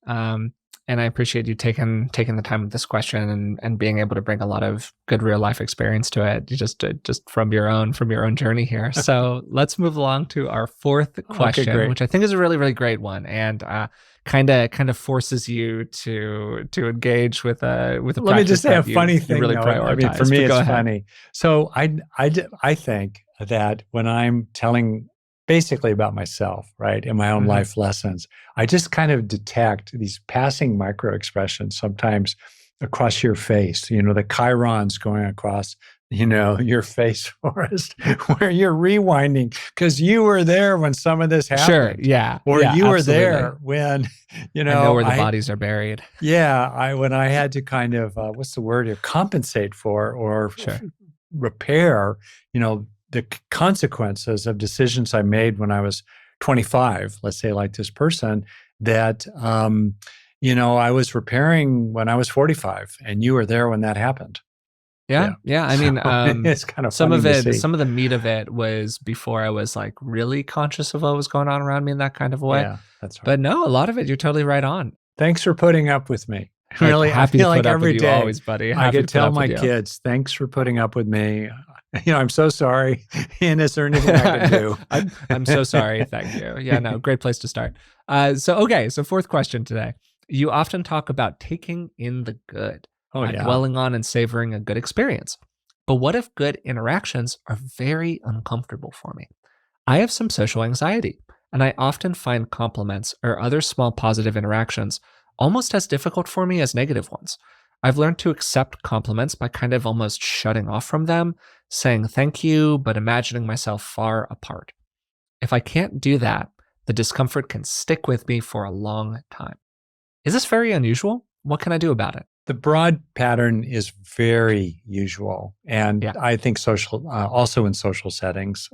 And I appreciate you taking the time with this question and being able to bring a lot of good real life experience to it, just from your own journey here. So let's move along to our fourth question, Okay, which I think is a really, really great one, and kind of forces you to engage with a Let me just say a funny thing. Really prioritize. For me, it's ahead. funny. So I think that when I'm telling basically about myself, right, in my own life lessons, I just kind of detect these passing micro expressions sometimes across your face, the chirons going across, your face, Forrest, where you're rewinding because you were there when some of this happened. Sure, yeah. Or yeah, you absolutely. were there when, I know where the bodies are buried. Yeah, when I had to kind of, what's the word here, compensate for or Sure. repair, the consequences of decisions I made when I was 25, let's say, like this person, that, I was repairing when I was 45, and you were there when that happened. Yeah. I mean, it's kind of some funny of to it, see. some of the meat of it was before I was like really conscious of what was going on around me in that kind of a way. Yeah, that's right. But no, a lot of it, you're totally right on. Thanks for putting up with me. Hey, Really, I happy feel to like put up every with you day always, buddy. I Happy could to put tell up my with you. kids, thanks for putting up with me. I'm so sorry. And is there anything I can do? I'm so sorry. Thank you. Yeah, no, great place to start. So fourth question today. You often talk about taking in the good, dwelling on and savoring a good experience. But what if good interactions are very uncomfortable for me? I have some social anxiety, and I often find compliments or other small positive interactions almost as difficult for me as negative ones. I've learned to accept compliments by kind of almost shutting off from them, saying thank you, but imagining myself far apart. If I can't do that, the discomfort can stick with me for a long time. Is this very unusual? What can I do about it? The broad pattern is very usual, and Yeah. I think also in social settings,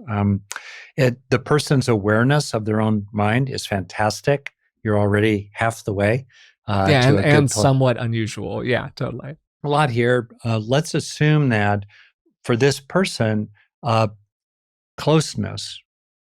the person's awareness of their own mind is fantastic. You're already half the way. And somewhat unusual. Yeah, totally. A lot here. Let's assume that for this person, closeness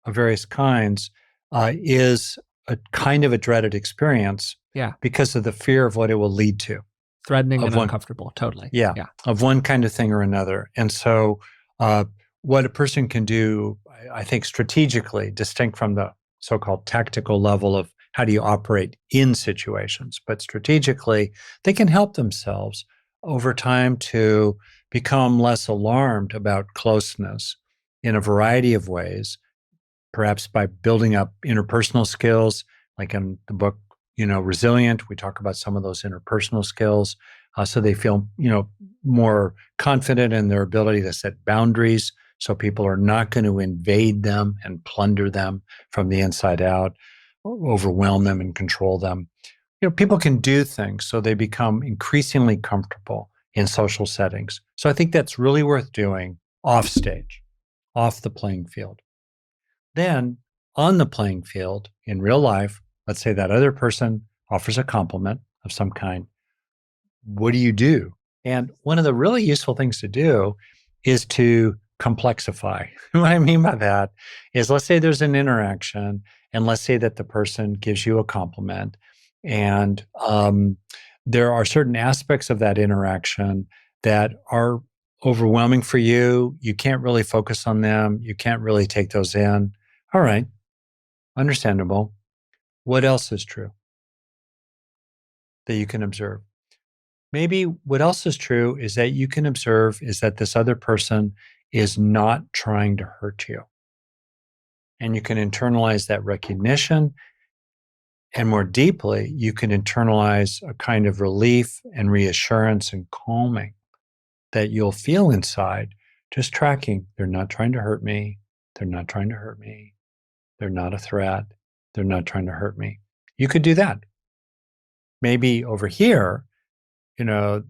of various kinds is a kind of a dreaded experience. Yeah. Because of the fear of what it will lead to. Threatening and uncomfortable. Totally. Yeah. Of one kind of thing or another. And so what a person can do, I think strategically, distinct from the so-called tactical level of how do you operate in situations, but strategically, they can help themselves over time to become less alarmed about closeness in a variety of ways, perhaps by building up interpersonal skills, like in the book, Resilient, we talk about some of those interpersonal skills. So they feel, more confident in their ability to set boundaries. So people are not going to invade them and plunder them from the inside out, overwhelm them and control them. People can do things so they become increasingly comfortable in social settings. So I think that's really worth doing off stage, off the playing field. Then on the playing field in real life, let's say that other person offers a compliment of some kind. what do you do? And one of the really useful things to do is to complexify. What I mean by that is, let's say there's an interaction, and let's say that the person gives you a compliment, and there are certain aspects of that interaction that are overwhelming for you. You can't really focus on them. You can't really take those in. All right, understandable. What else is true that you can observe? Maybe what else is true is that you can observe is that this other person is not trying to hurt you. And you can internalize that recognition. And more deeply, you can internalize a kind of relief and reassurance and calming that you'll feel inside, just tracking. They're not trying to hurt me. They're not trying to hurt me. They're not a threat. They're not trying to hurt me. You could do that. Maybe over here, the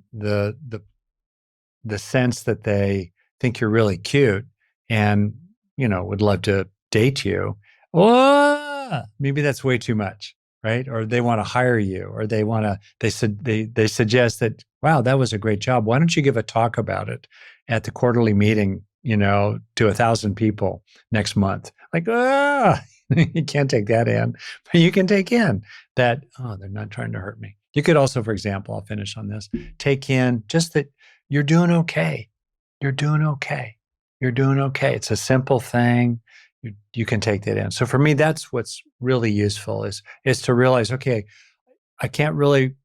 sense that they think you're really cute and would love to date you. Oh, maybe that's way too much, right? Or they want to hire you, or they suggest that, wow, that was a great job. Why don't you give a talk about it at the quarterly meeting, to 1,000 people next month? Like, you can't take that in, but you can take in that, they're not trying to hurt me. You could also, for example, I'll finish on this, take in just that you're doing okay. You're doing okay. You're doing okay. It's a simple thing. You can take that in. So for me, that's what's really useful is to realize, okay, I can't really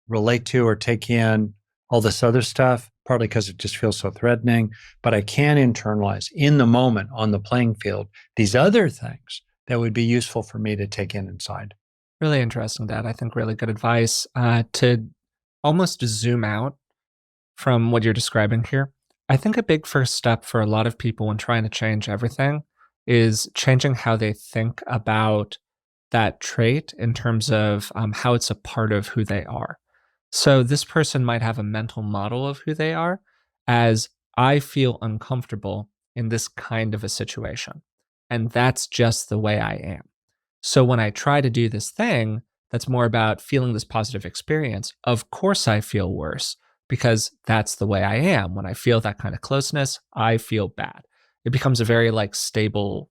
relate to or take in all this other stuff, partly because it just feels so threatening, but I can internalize in the moment on the playing field these other things that would be useful for me to take in inside. Really interesting, Dad. I think really good advice to almost zoom out from what you're describing here. I think a big first step for a lot of people when trying to change everything is changing how they think about that trait in terms of how it's a part of who they are. So this person might have a mental model of who they are as, I feel uncomfortable in this kind of a situation. And that's just the way I am. So when I try to do this thing that's more about feeling this positive experience, of course I feel worse because that's the way I am. When I feel that kind of closeness, I feel bad. It becomes a very stable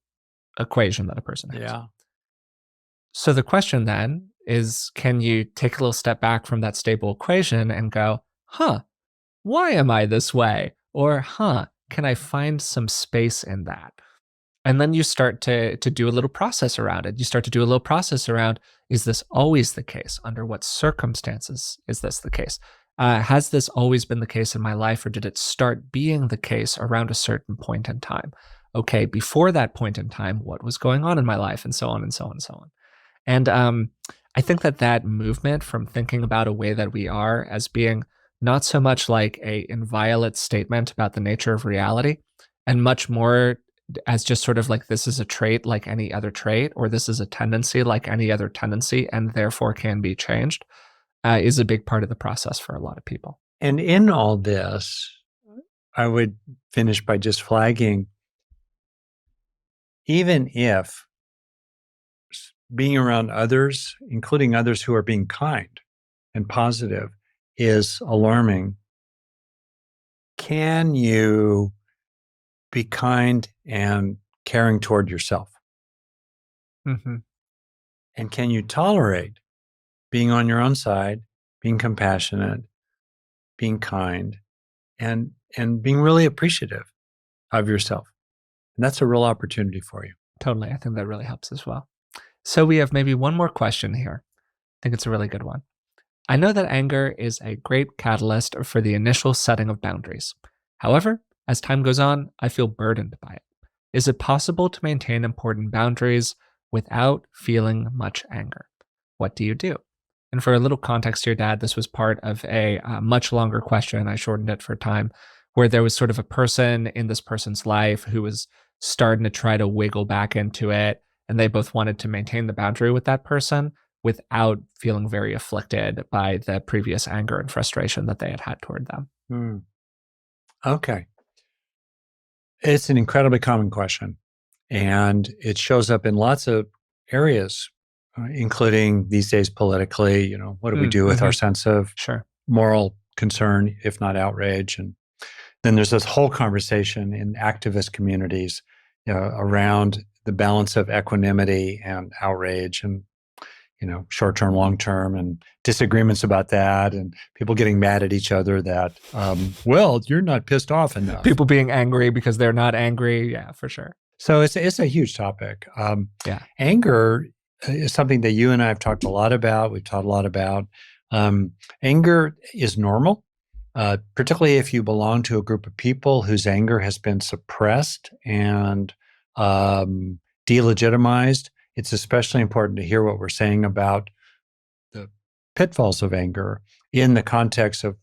equation that a person has. Yeah. So the question then is, can you take a little step back from that stable equation and go, why am I this way? Or, can I find some space in that? And then you start to do a little process around it. You start to do a little process around, is this always the case? Under what circumstances is this the case? Has this always been the case in my life, or did it start being the case around a certain point in time? Okay, before that point in time, what was going on in my life? And so on and so on and so on. And I think that movement from thinking about a way that we are as being not so much like a inviolate statement about the nature of reality, and much more as just sort of like, this is a trait like any other trait, or this is a tendency like any other tendency, and therefore can be changed, is a big part of the process for a lot of people. And in all this, I would finish by just flagging, even if being around others, including others who are being kind and positive, is alarming, can you be kind and caring toward yourself? Mm-hmm. And can you tolerate being on your own side, being compassionate, being kind, and being really appreciative of yourself? And that's a real opportunity for you. Totally. I think that really helps as well. So we have maybe one more question here. I think it's a really good one. I know that anger is a great catalyst for the initial setting of boundaries. However, as time goes on, I feel burdened by it. Is it possible to maintain important boundaries without feeling much anger? What do you do? And for a little context here, Dad, this was part of a much longer question. I shortened it for time, where there was sort of a person in this person's life who was starting to try to wiggle back into it. And they both wanted to maintain the boundary with that person without feeling very afflicted by the previous anger and frustration that they had had toward them. Okay. It's an incredibly common question, and it shows up in lots of areas, including these days politically. What do we do with our sense of Sure. moral concern, if not outrage. And then there's this whole conversation in activist communities around the balance of equanimity and outrage, and short-term, long-term, and disagreements about that, and people getting mad at each other that, well, you're not pissed off enough. People being angry because they're not angry. Yeah, for sure. So it's a huge topic. Anger is something that you and I have talked a lot about. We've taught a lot about. Anger is normal, particularly if you belong to a group of people whose anger has been suppressed and delegitimized. It's especially important to hear what we're saying about the pitfalls of anger in the context of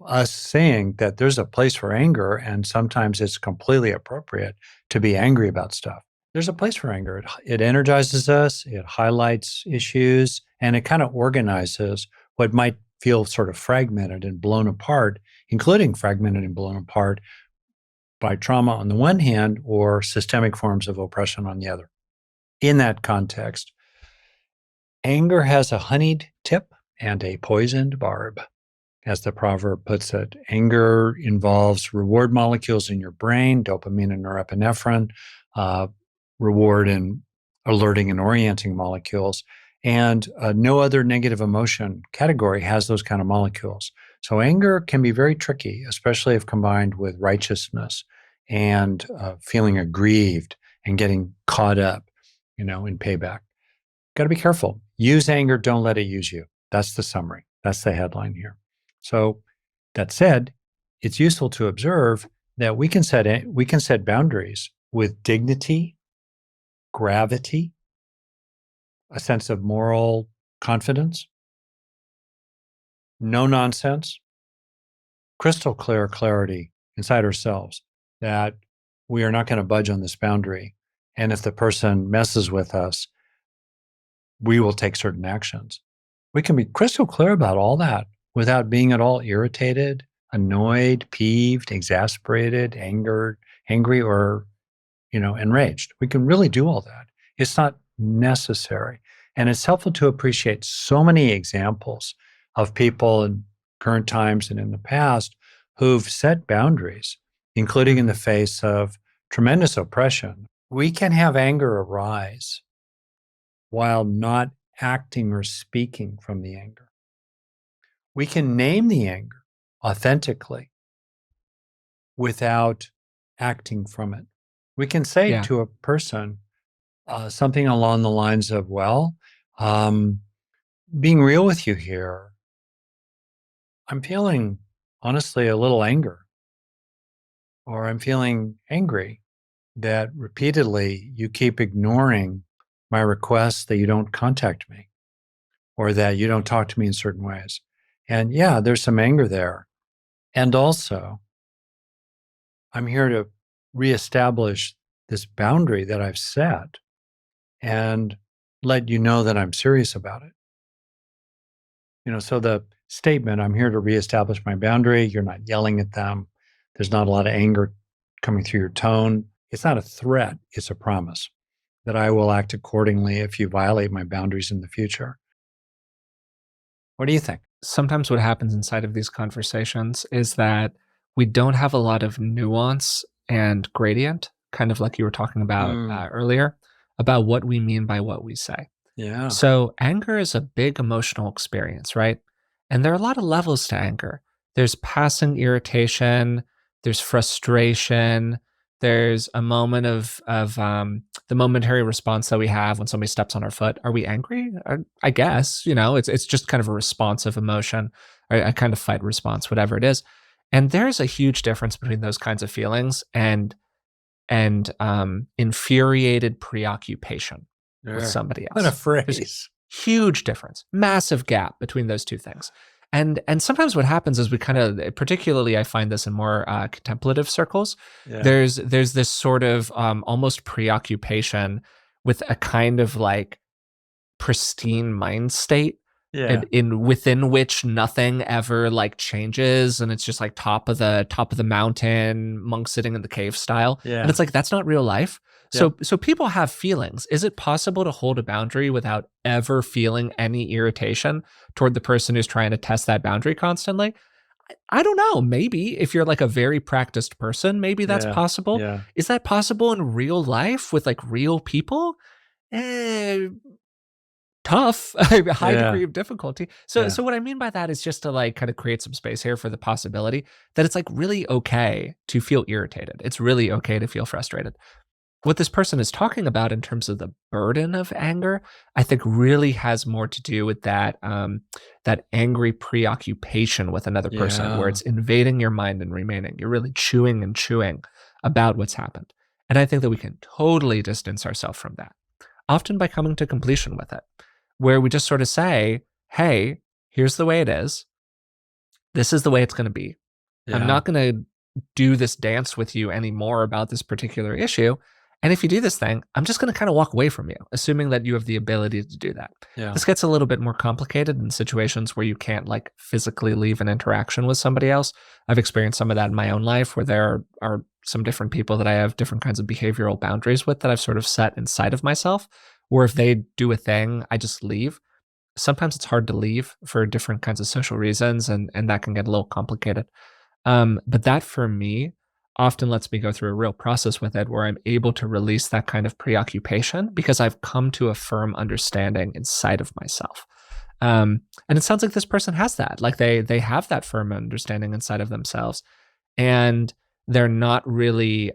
us saying that there's a place for anger, and sometimes it's completely appropriate to be angry about stuff. There's a place for anger. It energizes us, it highlights issues, and it kind of organizes what might feel sort of fragmented and blown apart, including fragmented and blown apart by trauma on the one hand or systemic forms of oppression on the other. In that context, anger has a honeyed tip and a poisoned barb, as the proverb puts it. Anger involves reward molecules in your brain, dopamine and norepinephrine, reward and alerting and orienting molecules. And no other negative emotion category has those kind of molecules. So anger can be very tricky, especially if combined with righteousness and feeling aggrieved and getting caught up, in payback. Got to be careful. Use anger, don't let it use you. That's the summary. That's the headline here. So that said, it's useful to observe that we can set boundaries with dignity, gravity, a sense of moral confidence, no nonsense, crystal clear clarity inside ourselves that we are not going to budge on this boundary. And if the person messes with us, we will take certain actions. We can be crystal clear about all that without being at all irritated, annoyed, peeved, exasperated, angry, or, enraged. We can really do all that. It's not necessary. And it's helpful to appreciate so many examples of people in current times and in the past who've set boundaries, including in the face of tremendous oppression. We can have anger arise while not acting or speaking from the anger. We can name the anger authentically without acting from it. We can say to a person something along the lines of, well, being real with you here, I'm feeling, honestly, a little anger, or I'm feeling angry that repeatedly you keep ignoring my requests that you don't contact me or that you don't talk to me in certain ways. And yeah, there's some anger there. And also, I'm here to reestablish this boundary that I've set and let you know that I'm serious about it. So the statement, I'm here to reestablish my boundary, you're not yelling at them. There's not a lot of anger coming through your tone. It's not a threat, it's a promise that I will act accordingly if you violate my boundaries in the future. What do you think? Sometimes what happens inside of these conversations is that we don't have a lot of nuance and gradient, kind of like you were talking about earlier, about what we mean by what we say. Yeah. So anger is a big emotional experience, right? And there are a lot of levels to anger. There's passing irritation, there's frustration, there's a moment of the momentary response that we have when somebody steps on our foot. Are we angry? I guess, it's just kind of a responsive emotion, or a kind of fight response, whatever it is. And there's a huge difference between those kinds of feelings and infuriated preoccupation with somebody else. What a phrase. There's huge difference, massive gap between those two things. And sometimes what happens is we kind of, particularly I find this in more contemplative circles, there's this sort of almost preoccupation with a kind of like pristine mind state Yeah. in within which nothing ever like changes, and it's just like top of the mountain, monk sitting in the cave style. And Yeah. it's like that's not real life. Yep. So people have feelings. Is it possible to hold a boundary without ever feeling any irritation toward the person who's trying to test that boundary constantly? I don't know. Maybe if you're like a very practiced person, maybe that's Yeah. possible. Yeah. Is that possible in real life with like real people? Eh, tough, a high Yeah. degree of difficulty. So, Yeah. so what I mean by that is just to like kind of create some space here for the possibility that it's like really okay to feel irritated. It's really okay to feel frustrated. What this person is talking about in terms of the burden of anger, I think really has more to do with that angry preoccupation with another person, where Yeah. it's invading your mind and remaining. You're really chewing and chewing about what's happened. And I think that we can totally distance ourselves from that, often by coming to completion with it, where we just sort of say, hey, here's the way it is. This is the way it's going to be. I'm Yeah. not going to do this dance with you anymore about this particular issue. And if you do this thing, I'm just going to kind of walk away from you, assuming that you have the ability to do that. Yeah. This gets a little bit more complicated in situations where you can't like physically leave an interaction with somebody else. I've experienced some of that in my own life where there are some different people that I have different kinds of behavioral boundaries with that I've sort of set inside of myself, where if they do a thing, I just leave. Sometimes it's hard to leave for different kinds of social reasons, and that can get a little complicated. But that for me often lets me go through a real process with it where I'm able to release that kind of preoccupation because I've come to a firm understanding inside of myself. And it sounds like this person has that. Like they have that firm understanding inside of themselves, and they're not really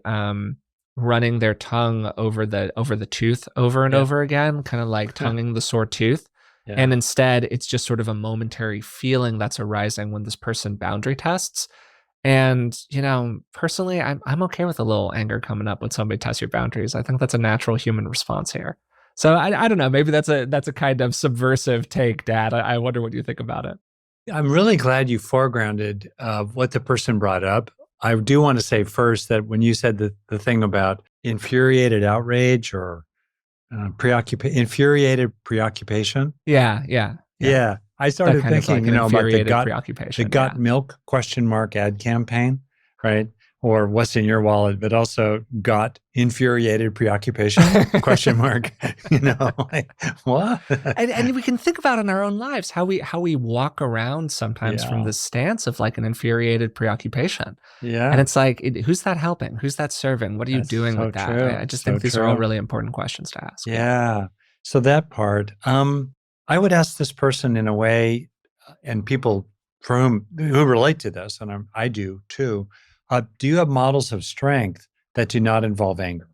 running their tongue over the tooth over and Yeah. over again, kind of like tonguing the sore tooth. Yeah. And instead, it's just sort of a momentary feeling that's arising when this person boundary tests. And, personally, I'm okay with a little anger coming up when somebody tests your boundaries. I think that's a natural human response here. So I don't know. Maybe that's a kind of subversive take, Dad. I wonder what you think about it. I'm really glad you foregrounded what the person brought up. I do want to say first that when you said the thing about infuriated outrage or infuriated preoccupation, Yeah, yeah, yeah. yeah, I That started kind of like thinking, an about the infuriated the preoccupation. got Yeah. milk question mark ad campaign, right? Or what's in your wallet, but also got infuriated preoccupation question mark. Like, what? And we can think about in our own lives how we walk around sometimes from Yeah, this stance of like an infuriated preoccupation. And yeah, it's like, who's that helping? Who's that serving? What are you that's doing so with that? I true, just so think these are all true. really important questions to ask. Yeah. Yeah. So that part, I would ask this person in a way, and people who relate to this, and I do too. Do you have models of strength that do not involve anger?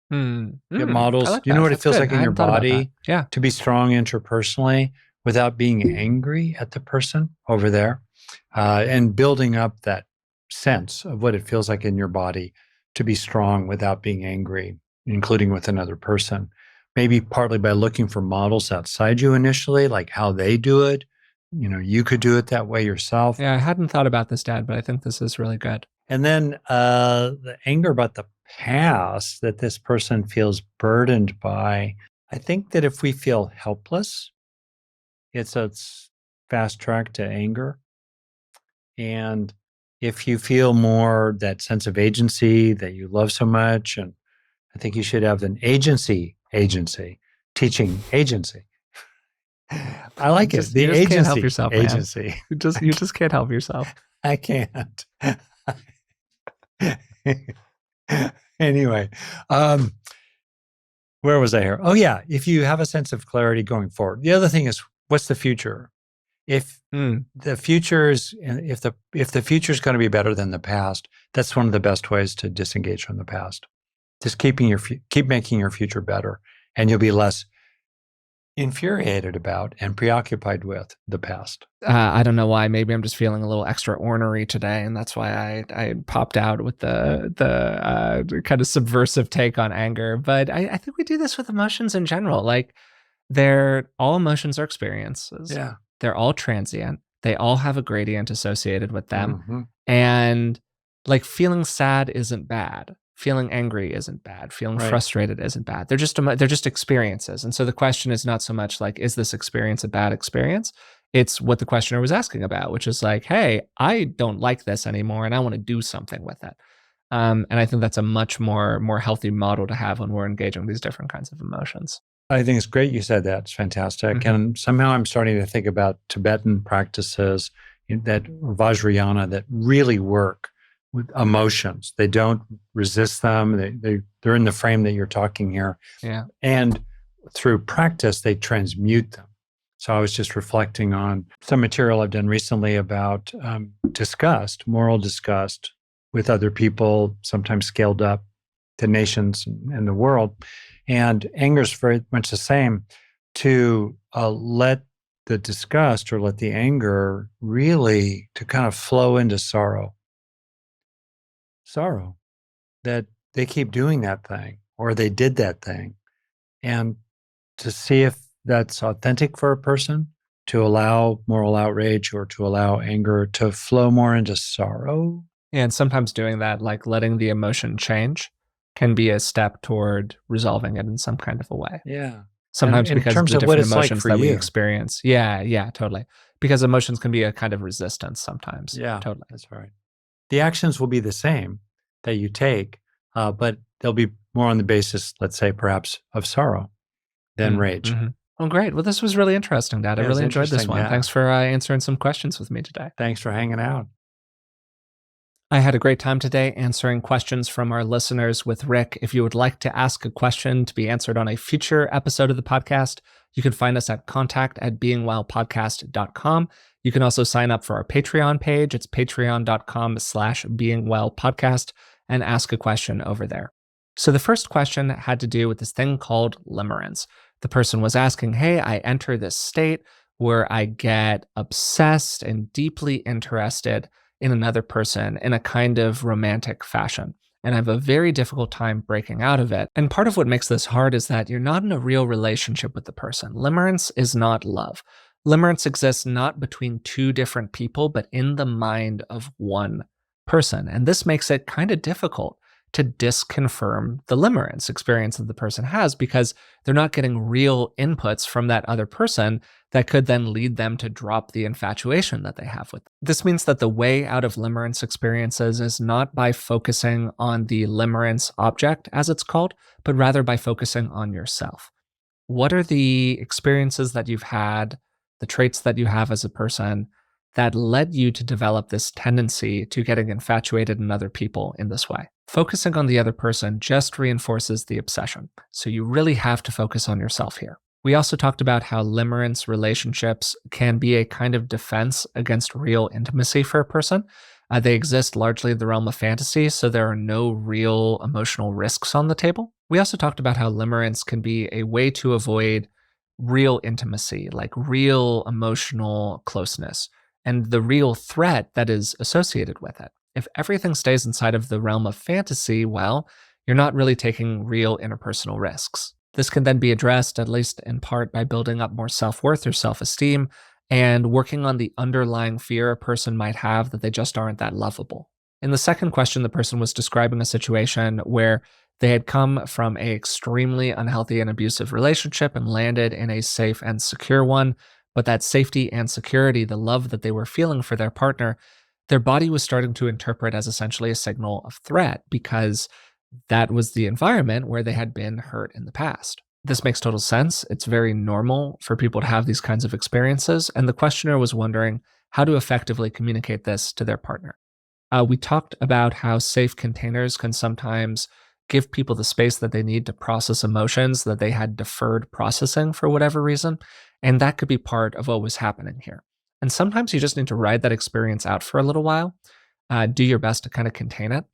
Hmm. Do you have I models? like Do you know that. what it That's feels good. like I in your hadn't thought about that. body Yeah. to be strong interpersonally without being angry at the person over there, and building up that sense of what it feels like in your body to be strong without being angry, including with another person? Maybe partly by looking for models outside you initially, like how they do it. You could do it that way yourself. Yeah. I hadn't thought about this, Dad, but I think this is really good. And then the anger about the past that this person feels burdened by. I think that if we feel helpless, it's a fast track to anger. And if you feel more that sense of agency that you love so much, and I think you should have an agency, teaching agency. I like it. The You just can't help agency, yourself, man. agency. You just can't help yourself. I can't. Anyway, where was I here? Oh yeah, if you have a sense of clarity going forward. The other thing is, what's the future? If Mm. the future is, if the future is going to be better than the past, that's one of the best ways to disengage from the past. Just keep making your future better, and you'll be less infuriated about and preoccupied with the past. I don't know why. Maybe I'm just feeling a little extra ornery today, and that's why I popped out with the kind of subversive take on anger. But I think we do this with emotions in general. Like all emotions are experiences. Yeah. They're all transient. They all have a gradient associated with them, Mhm. and like feeling sad isn't bad. feeling angry isn't bad. Feeling Right. frustrated isn't bad. They're just experiences. And so the question is not so much like, is this experience a bad experience? It's what the questioner was asking about, which is like, hey, I don't like this anymore and I want to do something with it. And I think that's a much more healthy model to have when we're engaging these different kinds of emotions. I think it's great you said that. It's fantastic. Mhm. And somehow I'm starting to think about Tibetan practices that Vajrayana that really work with emotions. They don't resist them. They're in the frame that you're talking here. Yeah. And through practice, they transmute them. So I was just reflecting on some material I've done recently about disgust, moral disgust with other people, sometimes scaled up to nations and the world. And anger is very much the same. To let the disgust or let the anger really to kind of flow into sorrow. Sorrow that they keep doing that thing or they did that thing. And to see if that's authentic for a person, to allow moral outrage or to allow anger to flow more into sorrow. And sometimes doing that, like letting the emotion change, can be a step toward resolving it in some kind of a way. Yeah. And Sometimes in because terms the of what different it's like emotions for that we you. experience. Yeah, yeah, totally. Because emotions can be a kind of resistance sometimes. Yeah, Totally. that's right. The actions will be the same that you take, but they'll be more on the basis, let's say, perhaps of sorrow than rage. Mm-hmm. Well, great. Well, this was really interesting, Dad. I Yeah, it's really enjoyed this interesting. one. Yeah. Thanks for answering some questions with me today. Thanks for hanging out. I had a great time today answering questions from our listeners with Rick. If you would like to ask a question to be answered on a future episode of the podcast, you can find us at contact@beingwellpodcast.com. You can also sign up for our Patreon page. It's patreon.com/beingwellpodcast and ask a question over there. So the first question had to do with this thing called limerence. The person was asking, hey, I enter this state where I get obsessed and deeply interested in another person in a kind of romantic fashion. And I have a very difficult time breaking out of it. And part of what makes this hard is that you're not in a real relationship with the person. Limerence is not love. Limerence exists not between two different people, but in the mind of one person. And this makes it kind of difficult to disconfirm the limerence experience that the person has because they're not getting real inputs from that other person that could then lead them to drop the infatuation that they have with them. This means that the way out of limerence experiences is not by focusing on the limerence object, as it's called, but rather by focusing on yourself. What are the experiences that you've had, the traits that you have as a person that led you to develop this tendency to getting infatuated in other people in this way? Focusing on the other person just reinforces the obsession. So you really have to focus on yourself here. We also talked about how limerence relationships can be a kind of defense against real intimacy for a person. They exist largely in the realm of fantasy, so there are no real emotional risks on the table. We also talked about how limerence can be a way to avoid real intimacy, like real emotional closeness, and the real threat that is associated with it. If everything stays inside of the realm of fantasy, well, you're not really taking real interpersonal risks. This can then be addressed, at least in part, by building up more self-worth or self-esteem and working on the underlying fear a person might have that they just aren't that lovable. In the second question, the person was describing a situation where they had come from an extremely unhealthy and abusive relationship and landed in a safe and secure one. But that safety and security, the love that they were feeling for their partner, their body was starting to interpret as essentially a signal of threat because that was the environment where they had been hurt in the past. This makes total sense. It's very normal for people to have these kinds of experiences. And the questioner was wondering how to effectively communicate this to their partner. We talked about how safe containers can sometimes give people the space that they need to process emotions that they had deferred processing for whatever reason. And that could be part of what was happening here. And sometimes you just need to ride that experience out for a little while, do your best to kind of contain it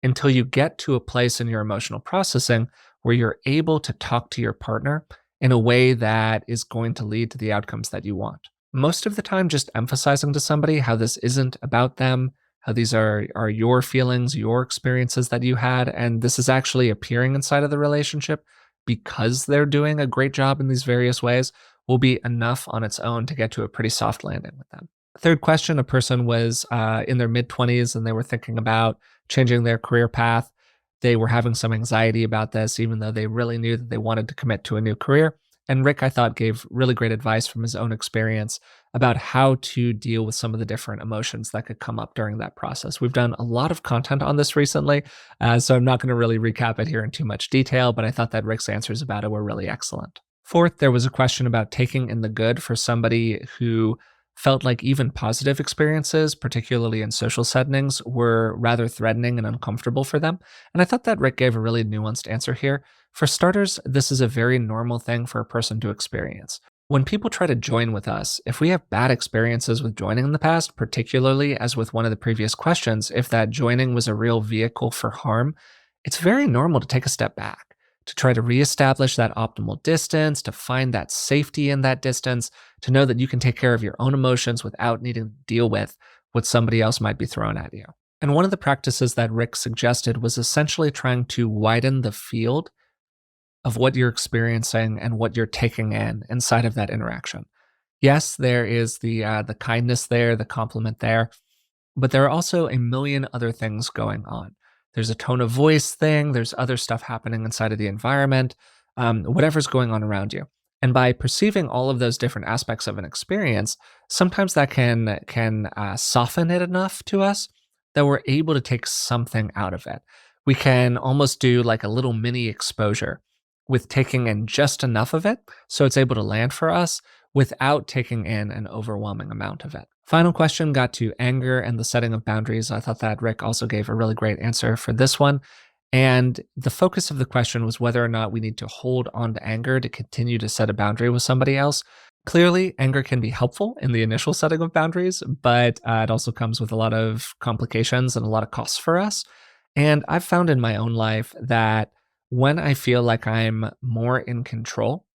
until you get to a place in your emotional processing where you're able to talk to your partner in a way that is going to lead to the outcomes that you want. Most of the time, just emphasizing to somebody how this isn't about them, how these are your feelings, your experiences that you had, and this is actually appearing inside of the relationship because they're doing a great job in these various ways will be enough on its own to get to a pretty soft landing with them. Third question, a person was in their mid-20s and they were thinking about changing their career path. They were having some anxiety about this, even though they really knew that they wanted to commit to a new career. And Rick, I thought, gave really great advice from his own experience about how to deal with some of the different emotions that could come up during that process. We've done a lot of content on this recently, so I'm not going to really recap it here in too much detail, but I thought that Rick's answers about it were really excellent. Fourth, there was a question about taking in the good for somebody who felt like even positive experiences, particularly in social settings, were rather threatening and uncomfortable for them. And I thought that Rick gave a really nuanced answer here. For starters, this is a very normal thing for a person to experience. When people try to join with us, if we have bad experiences with joining in the past, particularly as with one of the previous questions, if that joining was a real vehicle for harm, it's very normal to take a step back, to try to reestablish that optimal distance, to find that safety in that distance, to know that you can take care of your own emotions without needing to deal with what somebody else might be throwing at you. And one of the practices that Rick suggested was essentially trying to widen the field of what you're experiencing and what you're taking in inside of that interaction. Yes, there is the kindness there, the compliment there, but there are also a million other things going on. There's a tone of voice thing, there's other stuff happening inside of the environment, whatever's going on around you. And by perceiving all of those different aspects of an experience, sometimes that can soften it enough to us that we're able to take something out of it. We can almost do like a little mini exposure with taking in just enough of it so it's able to land for us without taking in an overwhelming amount of it. Final question got to anger and the setting of boundaries. I thought that Rick also gave a really great answer for this one. And the focus of the question was whether or not we need to hold on to anger to continue to set a boundary with somebody else. Clearly, anger can be helpful in the initial setting of boundaries, but it also comes with a lot of complications and a lot of costs for us. And I've found in my own life that when I feel like I'm more in control,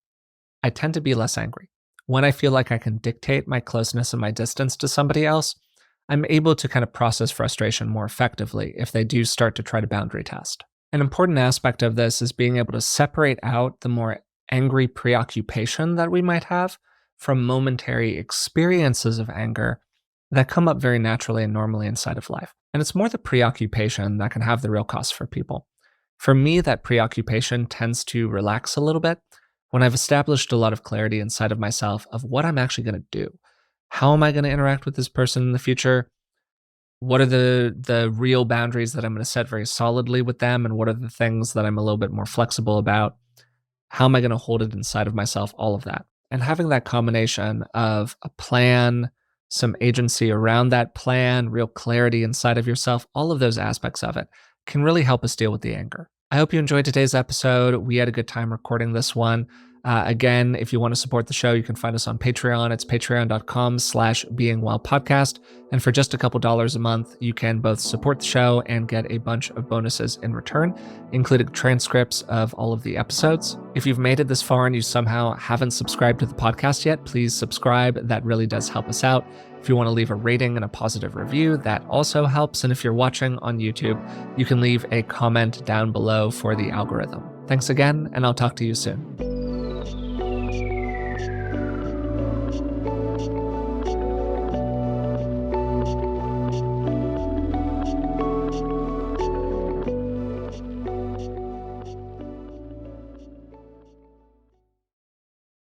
I tend to be less angry. When I feel like I can dictate my closeness and my distance to somebody else, I'm able to kind of process frustration more effectively if they do start to try to boundary test. An important aspect of this is being able to separate out the more angry preoccupation that we might have from momentary experiences of anger that come up very naturally and normally inside of life. And it's more the preoccupation that can have the real cost for people. For me, that preoccupation tends to relax a little bit when I've established a lot of clarity inside of myself of what I'm actually going to do. How am I going to interact with this person in the future? What are the real boundaries that I'm going to set very solidly with them? And what are the things that I'm a little bit more flexible about? How am I going to hold it inside of myself? All of that. And having that combination of a plan, some agency around that plan, real clarity inside of yourself, all of those aspects of it can really help us deal with the anger. I hope you enjoyed today's episode. We had a good time recording this one. Again, if you want to support the show, you can find us on Patreon. It's patreon.com/beingwellpodcast. And for just a couple dollars a month, you can both support the show and get a bunch of bonuses in return, including transcripts of all of the episodes. If you've made it this far and you somehow haven't subscribed to the podcast yet, please subscribe. That really does help us out. If you want to leave a rating and a positive review, that also helps. And if you're watching on YouTube, you can leave a comment down below for the algorithm. Thanks again, and I'll talk to you soon.